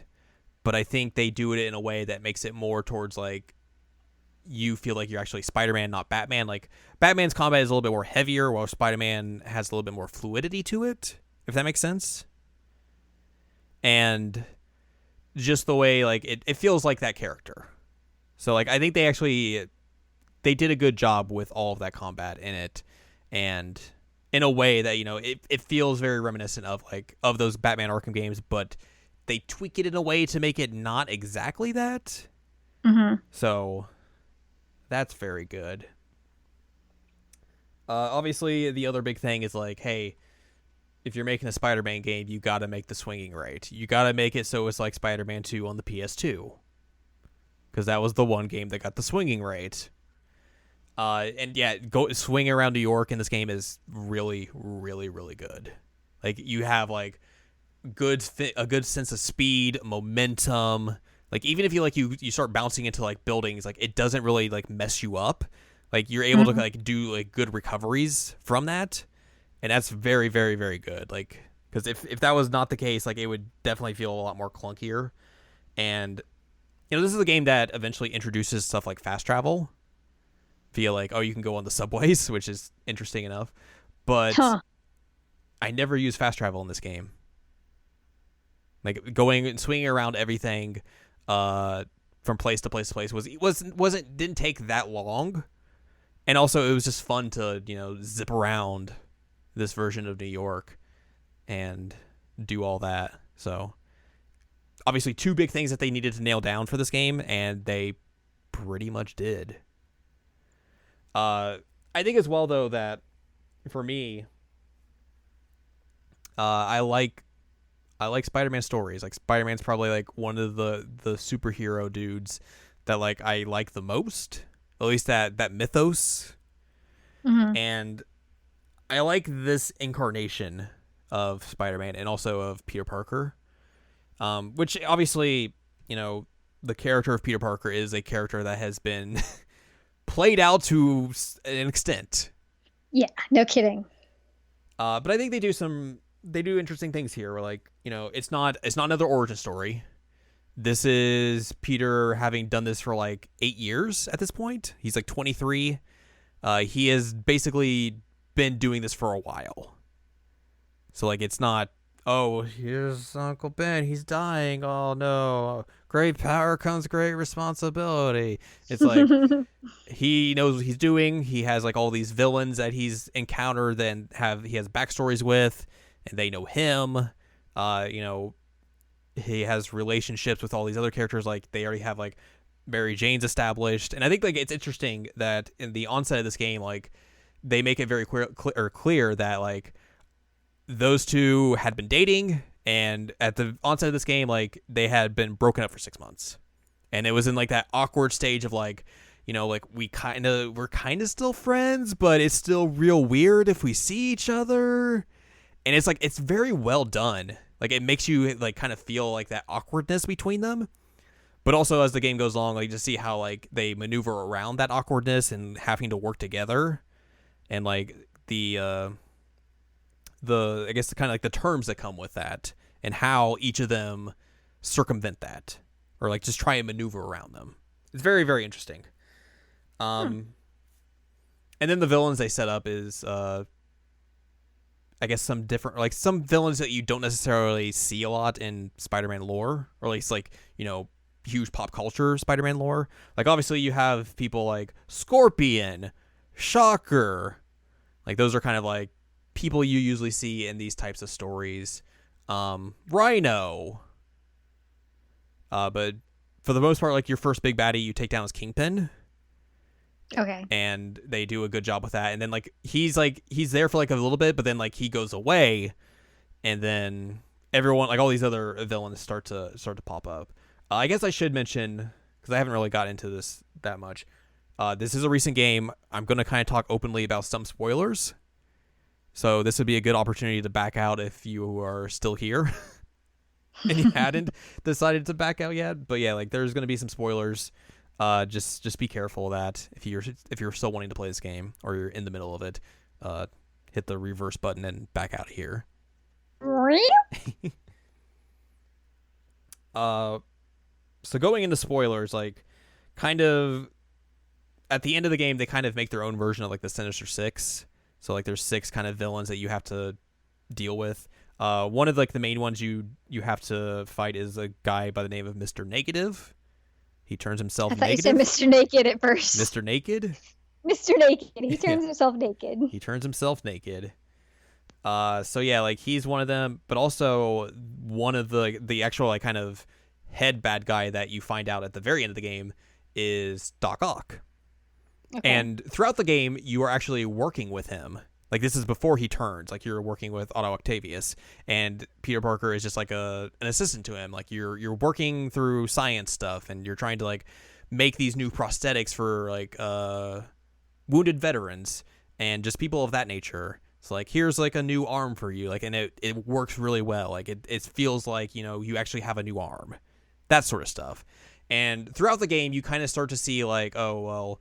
but I think they do it in a way that makes it more towards like you feel like you're actually Spider-Man, not Batman. Like Batman's combat is a little bit more heavier, while Spider-Man has a little bit more fluidity to it, if that makes sense. And just the way like it feels like that character. So like I think they did a good job with all of that combat in it, and in a way that it feels very reminiscent of those Batman Arkham games, but they tweak it in a way to make it not exactly that. Mm-hmm. So that's very good. Obviously, the other big thing is like, hey, if you're making a Spider-Man game, you got to make the swinging right. You got to make it so it's like Spider-Man 2 on the PS2, because that was the one game that got the swinging right. And yeah, swing around New York in this game is really, really, really good. Like you have like a good sense of speed, momentum. Like even if you start bouncing into like buildings, like it doesn't really like mess you up. Like you're able to like do like good recoveries from that, and that's very, very, very good. Like because if that was not the case, like it would definitely feel a lot more clunkier. And this is a game that eventually introduces stuff like fast travel via like, oh, you can go on the subways, which is interesting enough. But I never use fast travel in this game. Like going and swinging around everything from place to place to place didn't take that long. And also, it was just fun to zip around this version of New York and do all that. So obviously, two big things that they needed to nail down for this game, and they pretty much did. I think as well though that for me, I like Spider-Man stories. Like Spider-Man's probably like one of the superhero dudes that like I like the most. At least that mythos. Hmm. And I like this incarnation of Spider-Man and also of Peter Parker. Which obviously, the character of Peter Parker is a character that has been played out to an extent. Yeah, no kidding. But I think they do interesting things here. Where like it's not another origin story. This is Peter having done this for like 8 years at this point. He's like 23. He has basically been doing this for a while. So like it's not, oh, here's Uncle Ben, he's dying. Oh no. Great power comes great responsibility. It's like he knows what he's doing. He has like all these villains that he's encountered and he has backstories with, and they know him. He has relationships with all these other characters. Like they already have like Mary Jane's established, and I think like it's interesting that in the onset of this game, like they make it very clear that like those two had been dating, and at the onset of this game, like they had been broken up for 6 months, and it was in like that awkward stage of like, like we're kind of still friends, but it's still real weird if we see each other, and it's like it's very well done. Like it makes you like kind of feel like that awkwardness between them, but also as the game goes along, like just see how like they maneuver around that awkwardness and having to work together, and like the I guess the kind of like the terms that come with that and how each of them circumvent that or like just try and maneuver around them. It's very, very interesting. And then the villains they set up is I guess some different, like some villains that you don't necessarily see a lot in Spider-Man lore, or at least like, huge pop culture Spider-Man lore. Like obviously you have people like Scorpion, Shocker. Like those are kind of like people you usually see in these types of stories. Rhino. But for the most part, like your first big baddie you take down is Kingpin. Okay. And they do a good job with that. And then like he's there for like a little bit, but then like he goes away, and then everyone, like all these other villains start to pop up. I guess I should mention, because I haven't really got into this that much. This is a recent game. I'm going to kind of talk openly about some spoilers. So this would be a good opportunity to back out if you are still here and you hadn't decided to back out yet. But yeah, like there's going to be some spoilers. Just be careful of that if you're still wanting to play this game or you're in the middle of it. Hit the reverse button and back out of here. So going into spoilers, like kind of at the end of the game, they kind of make their own version of like the Sinister Six. So like there's 6 kind of villains that you have to deal with. One of like the main ones you have to fight is a guy by the name of Mr. Negative. He turns himself I thought negative. you said Mr. Naked at first. Mr. Naked? Mr. Naked. He turns himself naked. He turns himself naked. So yeah, like he's one of them, but also one of the actual like kind of head bad guy that you find out at the very end of the game is Doc Ock. Okay. And throughout the game, you are actually working with him. Like this is before he turns. Like you're working with Otto Octavius, and Peter Parker is just like an assistant to him. Like you're working through science stuff, and you're trying to like make these new prosthetics for like wounded veterans and just people of that nature. So like here's like a new arm for you, like, and it works really well. Like it feels like you actually have a new arm, that sort of stuff. And throughout the game, you kind of start to see like, oh well.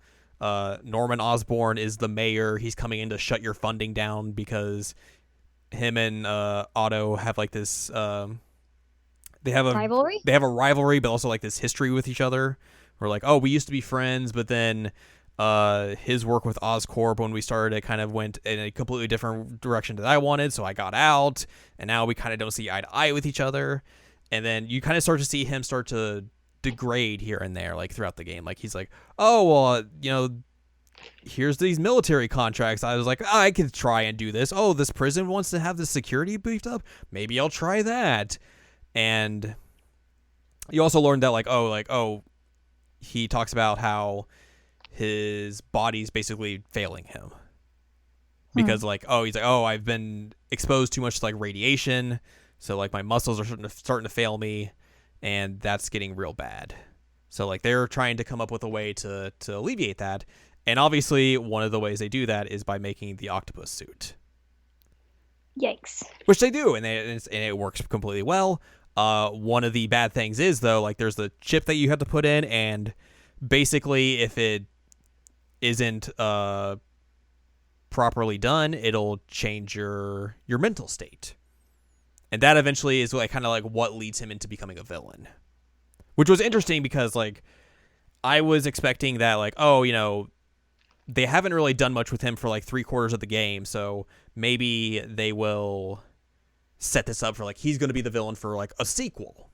Norman Osborn is the mayor. He's coming in to shut your funding down because him and Otto have like this. They have a rivalry. They have a rivalry, but also like this history with each other. We're like, oh, we used to be friends, but then his work with Oscorp when we started, it kind of went in a completely different direction that I wanted, so I got out, and now we kind of don't see eye to eye with each other. And then you kind of start to see him start to degrade here and there, like throughout the game. Like he's like, oh well, here's these military contracts. I was like, I could try and do this. Oh, this prison wants to have the security beefed up. Maybe I'll try that. And you also learned that he talks about how his body's basically failing him because he's like, oh, I've been exposed too much to like radiation, so like my muscles are starting to fail me, and that's getting real bad. So like they're trying to come up with a way to alleviate that. And obviously, one of the ways they do that is by making the octopus suit. Yikes. Which they do, and it works completely well. One of the bad things is, though, like there's the chip that you have to put in, and basically if it isn't properly done, it'll change your mental state. And that eventually is like kind of like what leads him into becoming a villain. Which was interesting because, like, I was expecting that, like, oh, you know, they haven't really done much with him for like 3/4 of the game, so maybe they will set this up for like he's going to be the villain for like a sequel.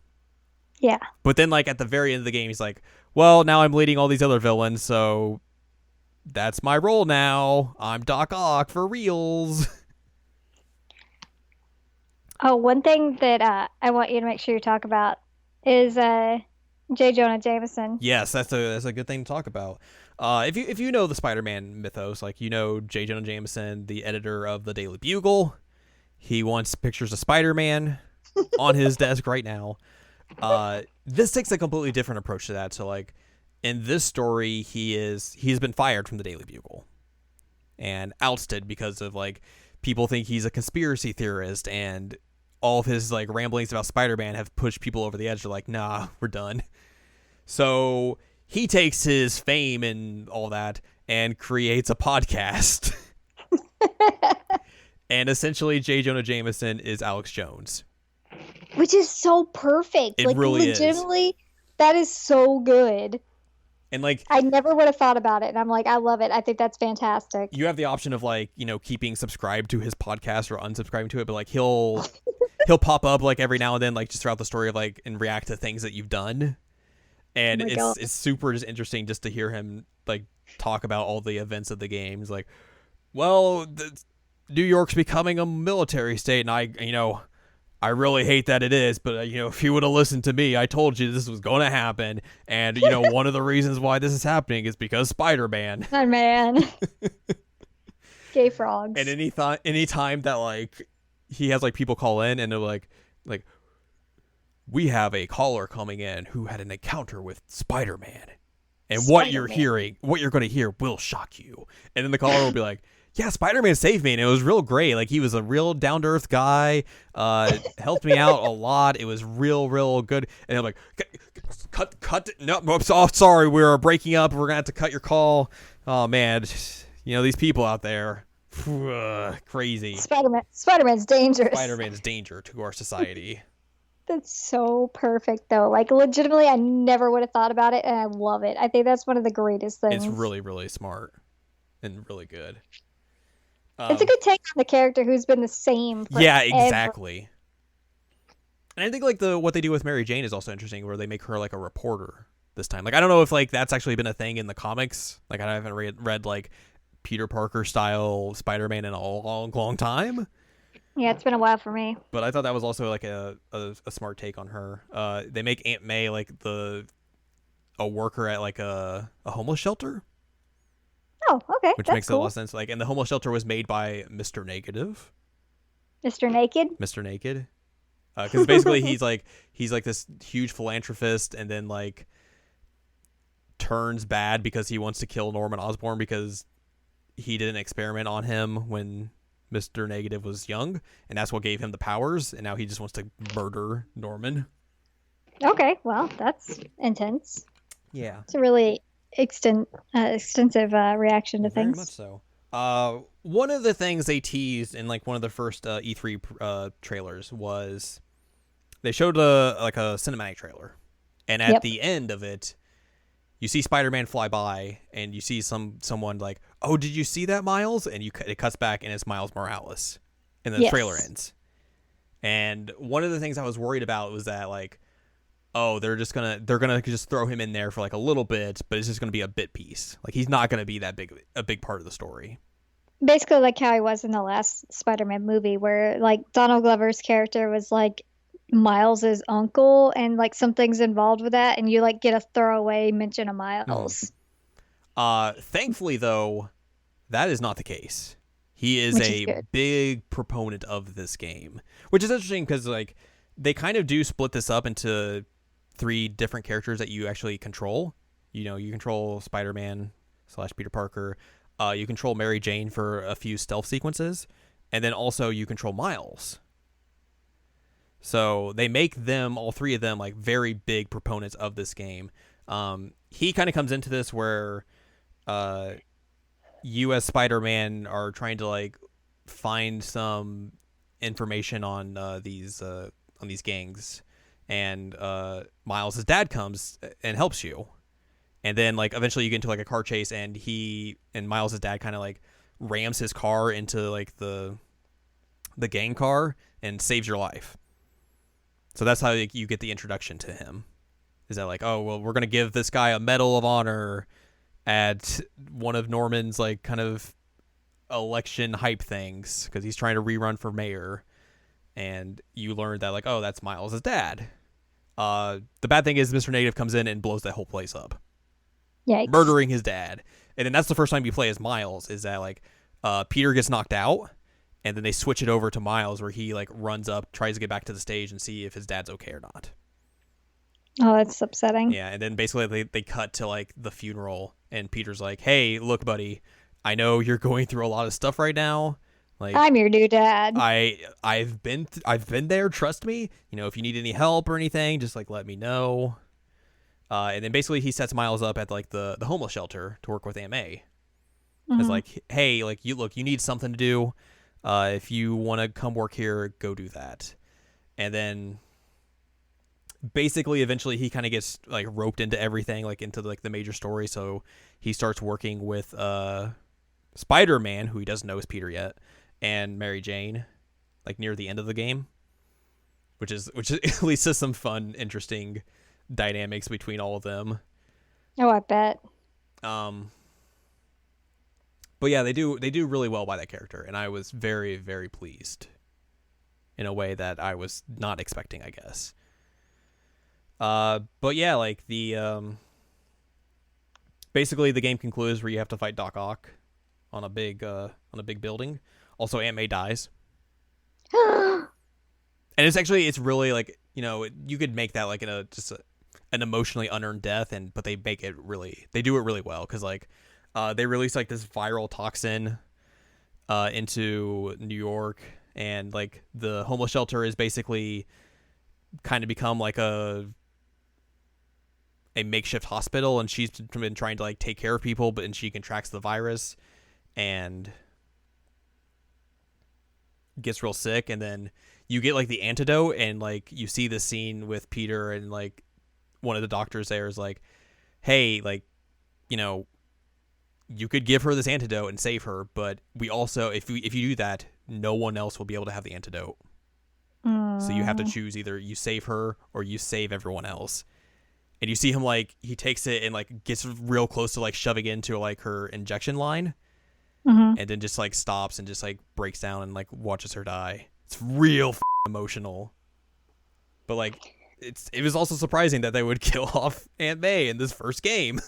Yeah. But then like at the very end of the game, he's like, well, now I'm leading all these other villains, so that's my role now. I'm Doc Ock for reals. Oh, one thing that I want you to make sure you talk about is J. Jonah Jameson. Yes, that's a good thing to talk about. If you know the Spider-Man mythos, like you know J. Jonah Jameson, the editor of the Daily Bugle, he wants pictures of Spider-Man on his desk right now. This takes a completely different approach to that. So like in this story, he's been fired from the Daily Bugle and ousted because of like people think he's a conspiracy theorist, and all of his like ramblings about Spider-Man have pushed people over the edge. They're like, nah, we're done. So he takes his fame and all that and creates a podcast. And essentially, J. Jonah Jameson is Alex Jones. Which is so perfect. It like, really legitimately, that is so good. And like, I never would have thought about it. And I'm like, I love it. I think that's fantastic. you have the option of like, you know, keeping subscribed to his podcast or unsubscribing to it, but like he'll pop up like every now and then, like just throughout the story of like and react to things that you've done. And it's super just interesting just to hear him like talk about all the events of the game. He's like, well, New York's becoming a military state, and I really hate that it is, but if you would have listened to me, I told you this was going to happen, and one of the reasons why this is happening is because Spider-Man. Oh man, gay frogs. And any time that like he has like people call in and they're like we have a caller coming in who had an encounter with Spider-Man, and what you're going to hear will shock you. And then the caller will be like, yeah, Spider-Man saved me, and it was real great. Like, he was a real down-to-earth guy, helped me out a lot. It was real good. And I'm like, cut. No, I'm sorry, we're breaking up. We're going to have to cut your call. Oh, man. These people out there. Crazy. Spider-Man's dangerous. Spider-Man's danger to our society. That's so perfect, though. Like, legitimately, I never would have thought about it, and I love it. I think that's one of the greatest things. It's really, really smart and really good. It's a good take on the character who's been the same forever. Yeah, exactly. And I think like what they do with Mary Jane is also interesting, where they make her like a reporter this time. Like, I don't know if like that's actually been a thing in the comics. Like, I haven't read like Peter Parker style Spider-Man in a long time. Yeah, it's been a while for me. But I thought that was also like a smart take on her. They make Aunt May like a worker at like a homeless shelter. Oh, okay. Which that's makes cool. a lot of sense. Like, and the homeless shelter was made by Mr. Negative. Mr. Naked? Mr. Naked. Because basically he's like this huge philanthropist, and then like turns bad because he wants to kill Norman Osborn because he did an experiment on him when Mr. Negative was young, and that's what gave him the powers, and now he just wants to murder Norman. Okay, well, that's intense. Yeah. It's a really extensive reaction to things. Very much so. One of the things they teased in like one of the first E3 trailers was they showed a cinematic trailer, and at the end of it, you see Spider-Man fly by, and you see someone like, "Oh, did you see that, Miles?" And it cuts back, and it's Miles Morales, and then the trailer ends. And one of the things I was worried about was that like oh, they're gonna just throw him in there for like a little bit, but it's just gonna be a bit piece. Like he's not gonna be that big a big part of the story. Basically, like how he was in the last Spider-Man movie, where like Donald Glover's character was like Miles's uncle, and like something's involved with that, and you like get a throwaway mention of Mhm. Miles, Thankfully though, that is not the case. He is which is a good. big proponent of this game, which is interesting because like they kind of do split this up into three different characters that you actually control. You know, you control Spider-Man slash Peter Parker. You control Mary Jane for a few stealth sequences, and then also you control Miles. So they make them, all three of them, like very big proponents of this game. He kind of comes into this where uh, you as Spider-Man are trying to like find some information on these gangs, and Miles' dad comes and helps you, and then like eventually you get into like a car chase, and he and Miles' dad kind of like rams his car into like the gang car and saves your life. So that's how like, you get the introduction to him. Is that like, oh well, we're gonna give this guy a Medal of Honor at one of Norman's like kind of election hype things because he's trying to rerun for mayor, and you learn that like, oh, that's Miles' dad. The bad thing is Mr. Negative comes in and blows that whole place up, Yikes. murdering his dad. And then that's the first time you play as Miles. Is that like, Peter gets knocked out, and then they switch it over to Miles where he like runs up, tries to get back to the stage and see if his dad's okay or not. Oh, that's upsetting. Yeah, and then basically they cut to like the funeral, and Peter's like, "Hey, look, buddy, I know you're going through a lot of stuff right now. Like, I'm your new dad. I've been there. Trust me. You know, if you need any help or anything, just like let me know." And then basically he sets Miles up at like the homeless shelter to work with Aunt May. It's like, hey, like you need something to do. If you want to come work here, go do that. And then basically eventually he kind of gets like roped into everything, like into like the major story. So he starts working with Spider-Man, who he doesn't know is Peter yet, and Mary Jane, like near the end of the game, which is at least is some fun, interesting dynamics between all of them. Oh, I bet. Um, but yeah, they do really well by that character, and I was very very pleased in a way that I was not expecting, I guess. But yeah, like the basically the game concludes where you have to fight Doc Ock on a big building. Also, Aunt May dies, and it's really like, you know, you could make that like in a just an emotionally unearned death, and but they do it really well because like they release like this viral toxin into New York, and like the homeless shelter is basically kind of become like a makeshift hospital, and she's been trying to like take care of people, and she contracts the virus and gets real sick, and then you get like the antidote, and like you see the scene with Peter, and like one of the doctors there is like, hey, like, you know, you could give her this antidote and save her, but we also, if you do that, no one else will be able to have the antidote. So you have to choose, either you save her or you save everyone else. And you see him like, he takes it and like gets real close to like shoving it into like her injection line, and then just like stops and just like breaks down and like watches her die. It's real emotional. But like, it was also surprising that they would kill off Aunt May in this first game.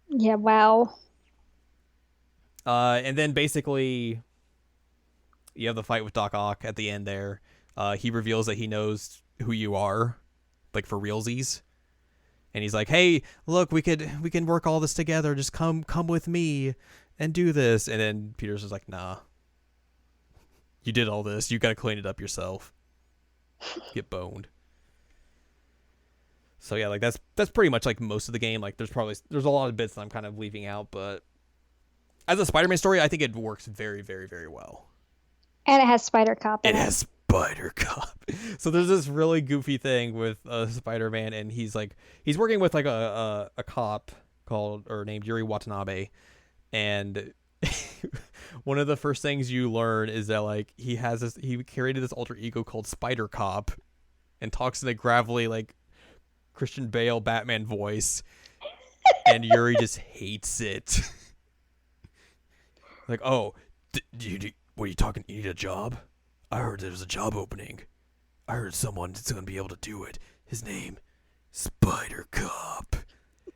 Yeah, wow. And then basically you have the fight with Doc Ock at the end there. He reveals that he knows who you are, like for realsies. And he's like, "Hey, look, we can work all this together. Just come with me and do this." And then Peter's just like, "Nah. You did all this. You got to clean it up yourself. Get boned." So yeah, like that's pretty much like most of the game. Like there's a lot of bits that I'm kind of leaving out, but as a Spider-Man story, I think it works very very very well. And it has Spider Cop in It it. has Spider Cop. So there's this really goofy thing with Spider-Man, and he's working with like a cop named Yuri Watanabe, and one of the first things you learn is that like he created this alter ego called Spider Cop, and talks in a gravelly like Christian Bale Batman voice, and Yuri just hates it. Like, oh, what are you talking? You need a job? I heard there's a job opening. I heard someone's gonna be able to do it. His name, Spider Cop.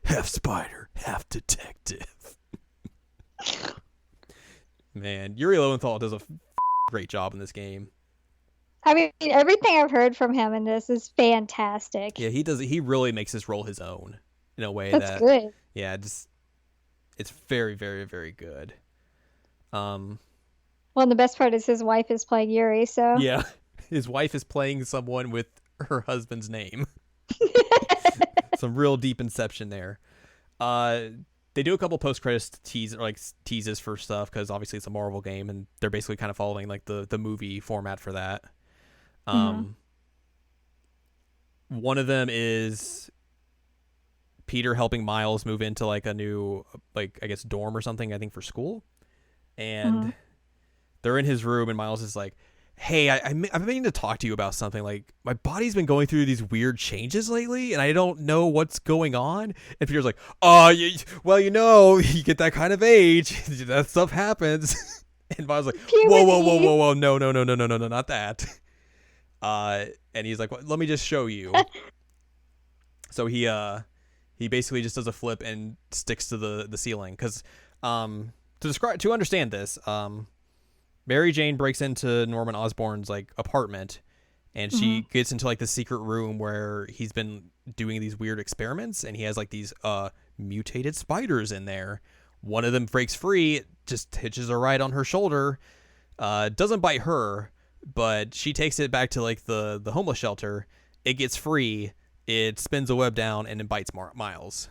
Half spider, half detective. Man, Yuri Lowenthal does a great job in this game. I mean, everything I've heard from him in this is fantastic. Yeah, he does. He really makes this role his own in a way That's good. Yeah, it's very, very, very good. Well, and the best part is his wife is playing Yuri, so yeah, his wife is playing someone with her husband's name. Some real deep inception there. They do a couple post-credits teases for stuff because obviously it's a Marvel game and they're basically kind of following like the movie format for that. One of them is Peter helping Miles move into like a new, like, I guess dorm or something, I think for school. And they're in his room and Miles is like, hey, I've been meaning to talk to you about something. Like, my body's been going through these weird changes lately and I don't know what's going on. And Peter's like, well, you get that kind of age. That stuff happens. And Miles like, whoa, no, not that. And he's like, well, let me just show you. So he basically just does a flip and sticks to the ceiling. Because to understand this, Mary Jane breaks into Norman Osborn's like apartment, and she gets into like the secret room where he's been doing these weird experiments, and he has like these mutated spiders in there. One of them breaks free, just hitches her right on her shoulder, doesn't bite her, but she takes it back to like the homeless shelter. It gets free, it spins a web down, and it bites Miles.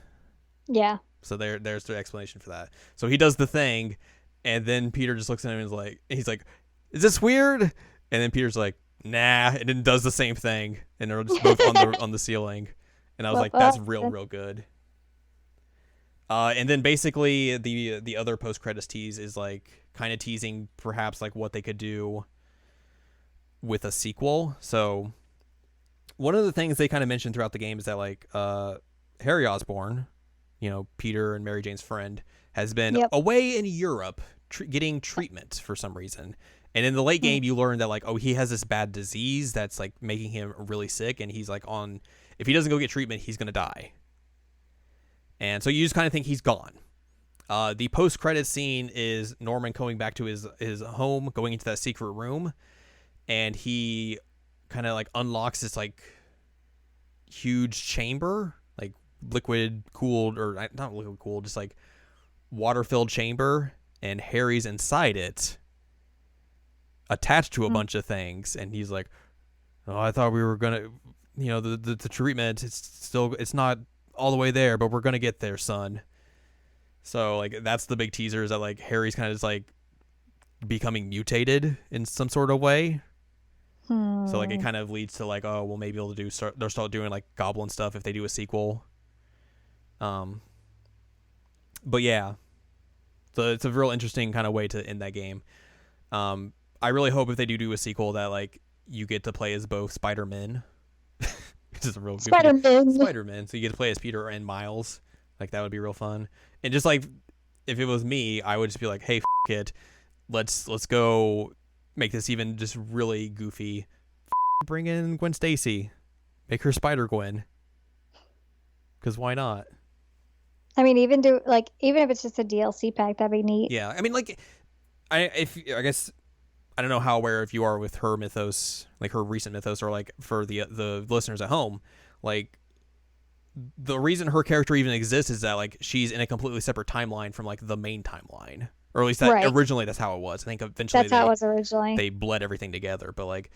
Yeah. So there's the explanation for that. So he does the thing. And then Peter just looks at him and he's like, is this weird? And then Peter's like, nah, and then does the same thing. And they're just both on the ceiling. And I was like, that's real good. And then basically the other post-credits tease is like kind of teasing perhaps like what they could do with a sequel. So one of the things they kind of mentioned throughout the game is that like Harry Osborn, Peter and Mary Jane's friend, has been away in Europe getting treatment for some reason. And in the late game, you learn that like, oh, he has this bad disease that's like making him really sick. And he's like if he doesn't go get treatment, he's going to die. And so you just kind of think he's gone. The post-credit scene is Norman going back to his home, going into that secret room. And he kind of like unlocks this like huge chamber, like liquid cooled, or not liquid cooled, just like water-filled chamber, and Harry's inside it, attached to a bunch of things, and he's like, oh, I thought we were gonna, the treatment, it's not all the way there, but we're gonna get there, son. So like that's the big teaser, is that like Harry's kind of just like becoming mutated in some sort of way. So like it kind of leads to like, oh, well, maybe they'll start doing like goblin stuff if they do a sequel. But yeah, so it's a real interesting kind of way to end that game. I really hope if they do a sequel that like you get to play as both Spider-Men. Which is a real Spider-Man. So you get to play as Peter and Miles. Like that would be real fun. And just like if it was me, I would just be like, hey, it, let's go make this even just really goofy. Bring in Gwen Stacy, make her Spider-Gwen. Because why not? I mean, even if it's just a DLC pack, that'd be neat. Yeah, I mean, like, I guess I don't know how aware if you are with her mythos, like her recent mythos, or like for the listeners at home, like the reason her character even exists is that like she's in a completely separate timeline from like the main timeline, or at least that originally that's how it was. I think eventually that's how it was originally. They bled everything together, but like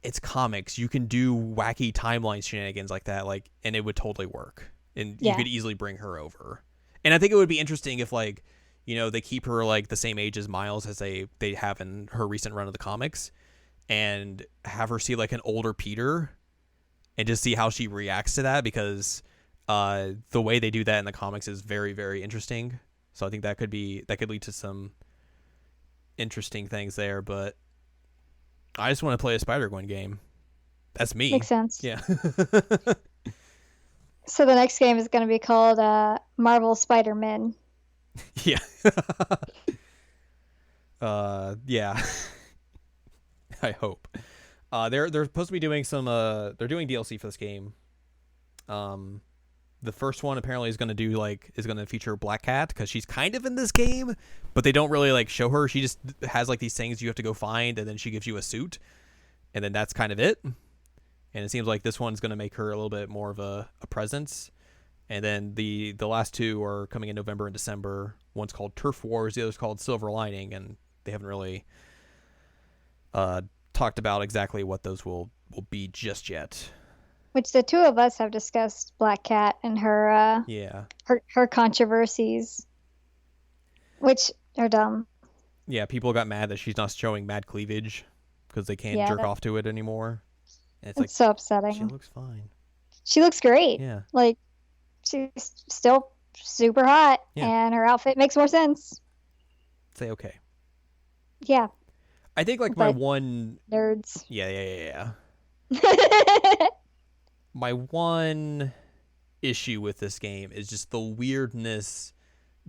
it's comics, you can do wacky timeline shenanigans like that, like, and it would totally work. And you could easily bring her over. And I think it would be interesting if, like, they keep her, like, the same age as Miles as they have in her recent run of the comics, and have her see, like, an older Peter and just see how she reacts to that, because the way they do that in the comics is very, very interesting. So I think that could lead to some interesting things there. But I just want to play a Spider-Gwen game. That's me. Makes sense. Yeah. So the next game is going to be called Marvel Spider-Man. Yeah. Yeah. I hope. They're supposed to be doing some they're doing DLC for this game. Um the first one apparently is going to feature Black Cat because she's kind of in this game, but they don't really like show her. She just has like these things you have to go find, and then she gives you a suit, and then that's kind of it. And it seems like this one's going to make her a little bit more of a presence. And then the last two are coming in November and December. One's called Turf Wars, the other's called Silver Lining, and they haven't really talked about exactly what those will be just yet. Which the two of us have discussed Black Cat and Yeah. her controversies, which are dumb. Yeah, people got mad that she's not showing mad cleavage because they can't Yeah, jerk off to it anymore. And it's like, it's so she upsetting. looks fine. She looks great. Yeah. Like she's still super hot, Yeah. and her outfit makes more sense. Say okay. Yeah, I think like my but one nerds. yeah. My one issue with this game is just the weirdness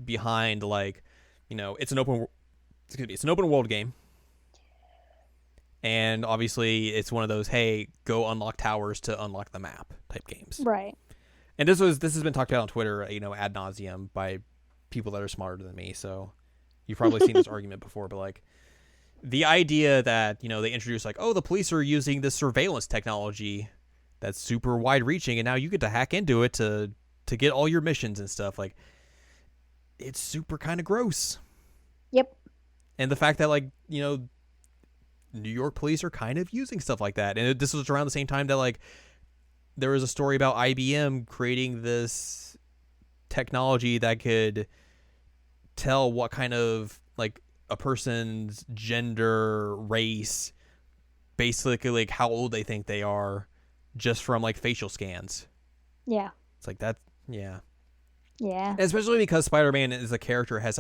behind like, it's an open world game. And obviously it's one of those, hey, go unlock towers to unlock the map type games. Right. And this has been talked about on Twitter, ad nauseum by people that are smarter than me. So you've probably seen this argument before, but like the idea that, they introduce like, oh, the police are using this surveillance technology that's super wide reaching, and now you get to hack into it to get all your missions and stuff. Like, it's super kind of gross. Yep. And the fact that like, New York police are kind of using stuff like that. And this was around the same time that like there was a story about IBM creating this technology that could tell what kind of like a person's gender, race, basically like how old they think they are just from like facial scans. Yeah. It's like that. Yeah. Yeah. And especially because Spider-Man as a character has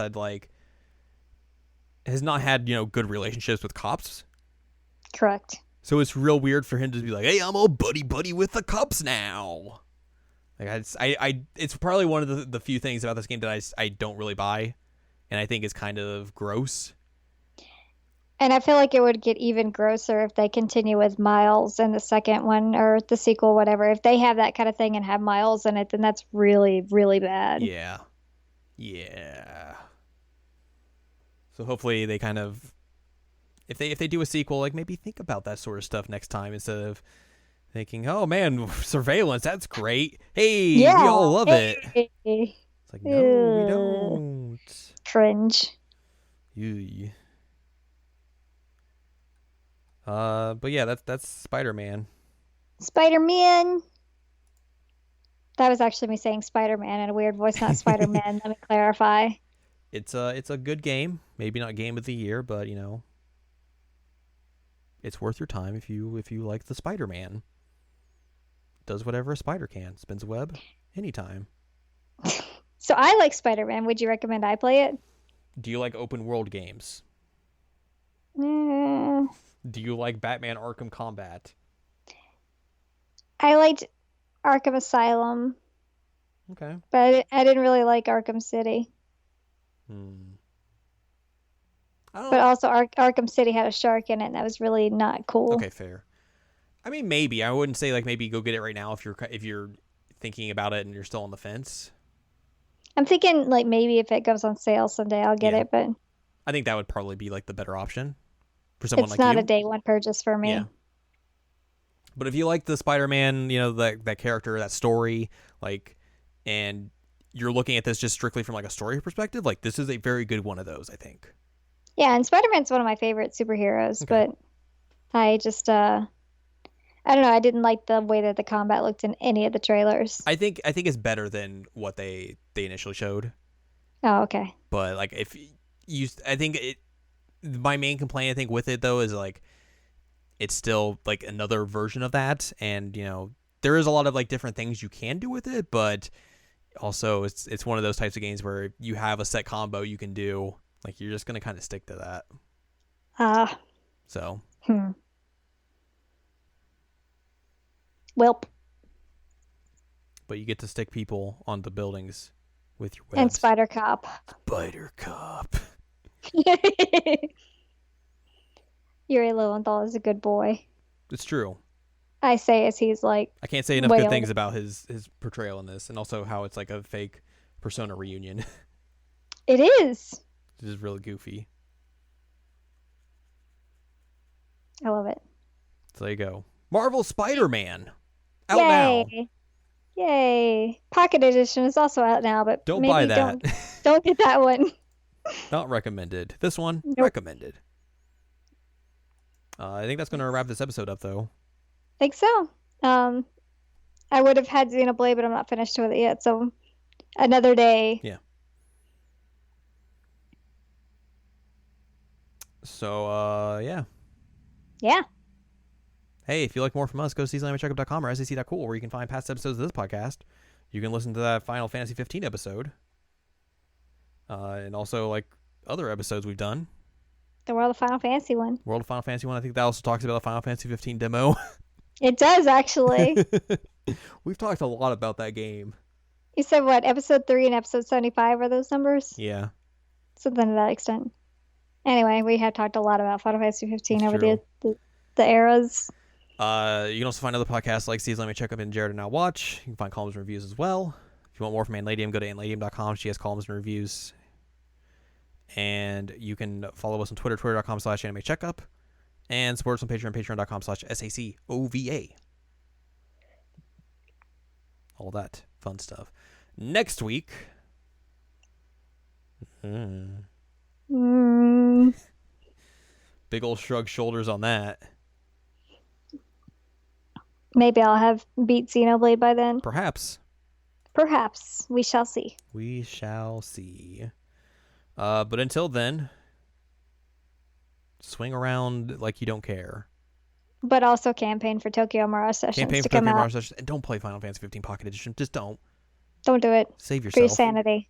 not had, good relationships with cops. Correct. So it's real weird for him to be like, "Hey, I'm all buddy with the cops now." Like it's probably one of the few things about this game that I don't really buy, and I think is kind of gross. And I feel like it would get even grosser if they continue with Miles in the second one or the sequel, whatever. If they have that kind of thing and have Miles in it, then that's really, really bad. Yeah. Yeah. So hopefully they kind of, if they do a sequel, like maybe think about that sort of stuff next time instead of thinking, oh man, surveillance, that's great. Hey, Yeah. we all love it. It's like, no, we don't. Cringe. Ew. But yeah, that's Spider-Man. Spider-Man. That was actually me saying Spider-Man in a weird voice, not Spider-Man. Let me clarify. It's a good game. Maybe not game of the year, but it's worth your time if you like the Spider-Man. Does whatever a spider can. Spins a web anytime. So I like Spider-Man. Would you recommend I play it? Do you like open world games? Mm, Do you like Batman Arkham Combat? I liked Arkham Asylum, Okay. but I didn't really like Arkham City. I don't But know. also Arkham City had a shark in it, and that was really not cool. Okay, fair. I mean, maybe I wouldn't say like maybe go get it right now if you're thinking about it and you're still on the fence. I'm thinking like maybe if it goes on sale someday, I'll get Yeah. it, but I think that would probably be like the better option for someone it's like not you. a day one purchase for me. Yeah. But if you like the Spider-Man, that character, that story, like, and you're looking at this just strictly from like a story perspective, like this is a very good one of those, I think. Yeah, and Spider-Man's one of my favorite superheroes, Okay. but I just I don't know, I didn't like the way that the combat looked in any of the trailers. I think it's better than what they initially showed. Oh, okay. But like I think my main complaint I think with it though is like it's still like another version of that, and there is a lot of like different things you can do with it, but also it's one of those types of games where you have a set combo you can do, like you're just gonna kind of stick to that. So Welp. but you get to stick people on the buildings with your webs. And Spider Cop. Spider Cop. Yuri Lowenthal is a good boy. It's true. I say as he's like... I can't say enough good things about his portrayal in this, and also how it's like a fake Persona reunion. It is. This is really goofy. I love it. So there you go. Marvel Spider-Man. Out Yay. now. Yay. Pocket Edition is also out now, but don't maybe buy that. Don't get that one. Not recommended. This one, nope. recommended. I think that's going to wrap this episode up, though. I think so. I would have had Xenoblade, but I'm not finished with it yet, so another day. Yeah. So, yeah. Yeah. Hey, if you like more from us, go to seasonalcheckup.com or sac.cool, where you can find past episodes of this podcast. You can listen to that Final Fantasy 15 episode. And also, like, other episodes we've done. The World of Final Fantasy one. World of Final Fantasy one. I think that also talks about the Final Fantasy 15 demo. It does, actually. We've talked a lot about that game. You said what? Episode 3 and episode 75 are those numbers? Yeah. Something to that extent. Anyway, we have talked a lot about Final Fantasy 15 That's over true. the eras. You can also find other podcasts like Steve's Let Me Check Up and Jared and Now Watch. You can find columns and reviews as well. If you want more from Anladium, go to anladium.com. She has columns and reviews. And you can follow us on Twitter, twitter.com/animecheckup. And support us on Patreon, patreon.com/SACOVA. All that fun stuff. Next week... Big old shrug shoulders on that. Maybe I'll have beat Xenoblade by then. Perhaps. Perhaps. We shall see. We shall see. But until then, swing around like you don't care. But also campaign for Tokyo Mirage Sessions Campaign to for come Tokyo out. Mirage Sessions. And don't play Final Fantasy 15 Pocket Edition. Just don't. Don't do it. Save yourself. For your sanity.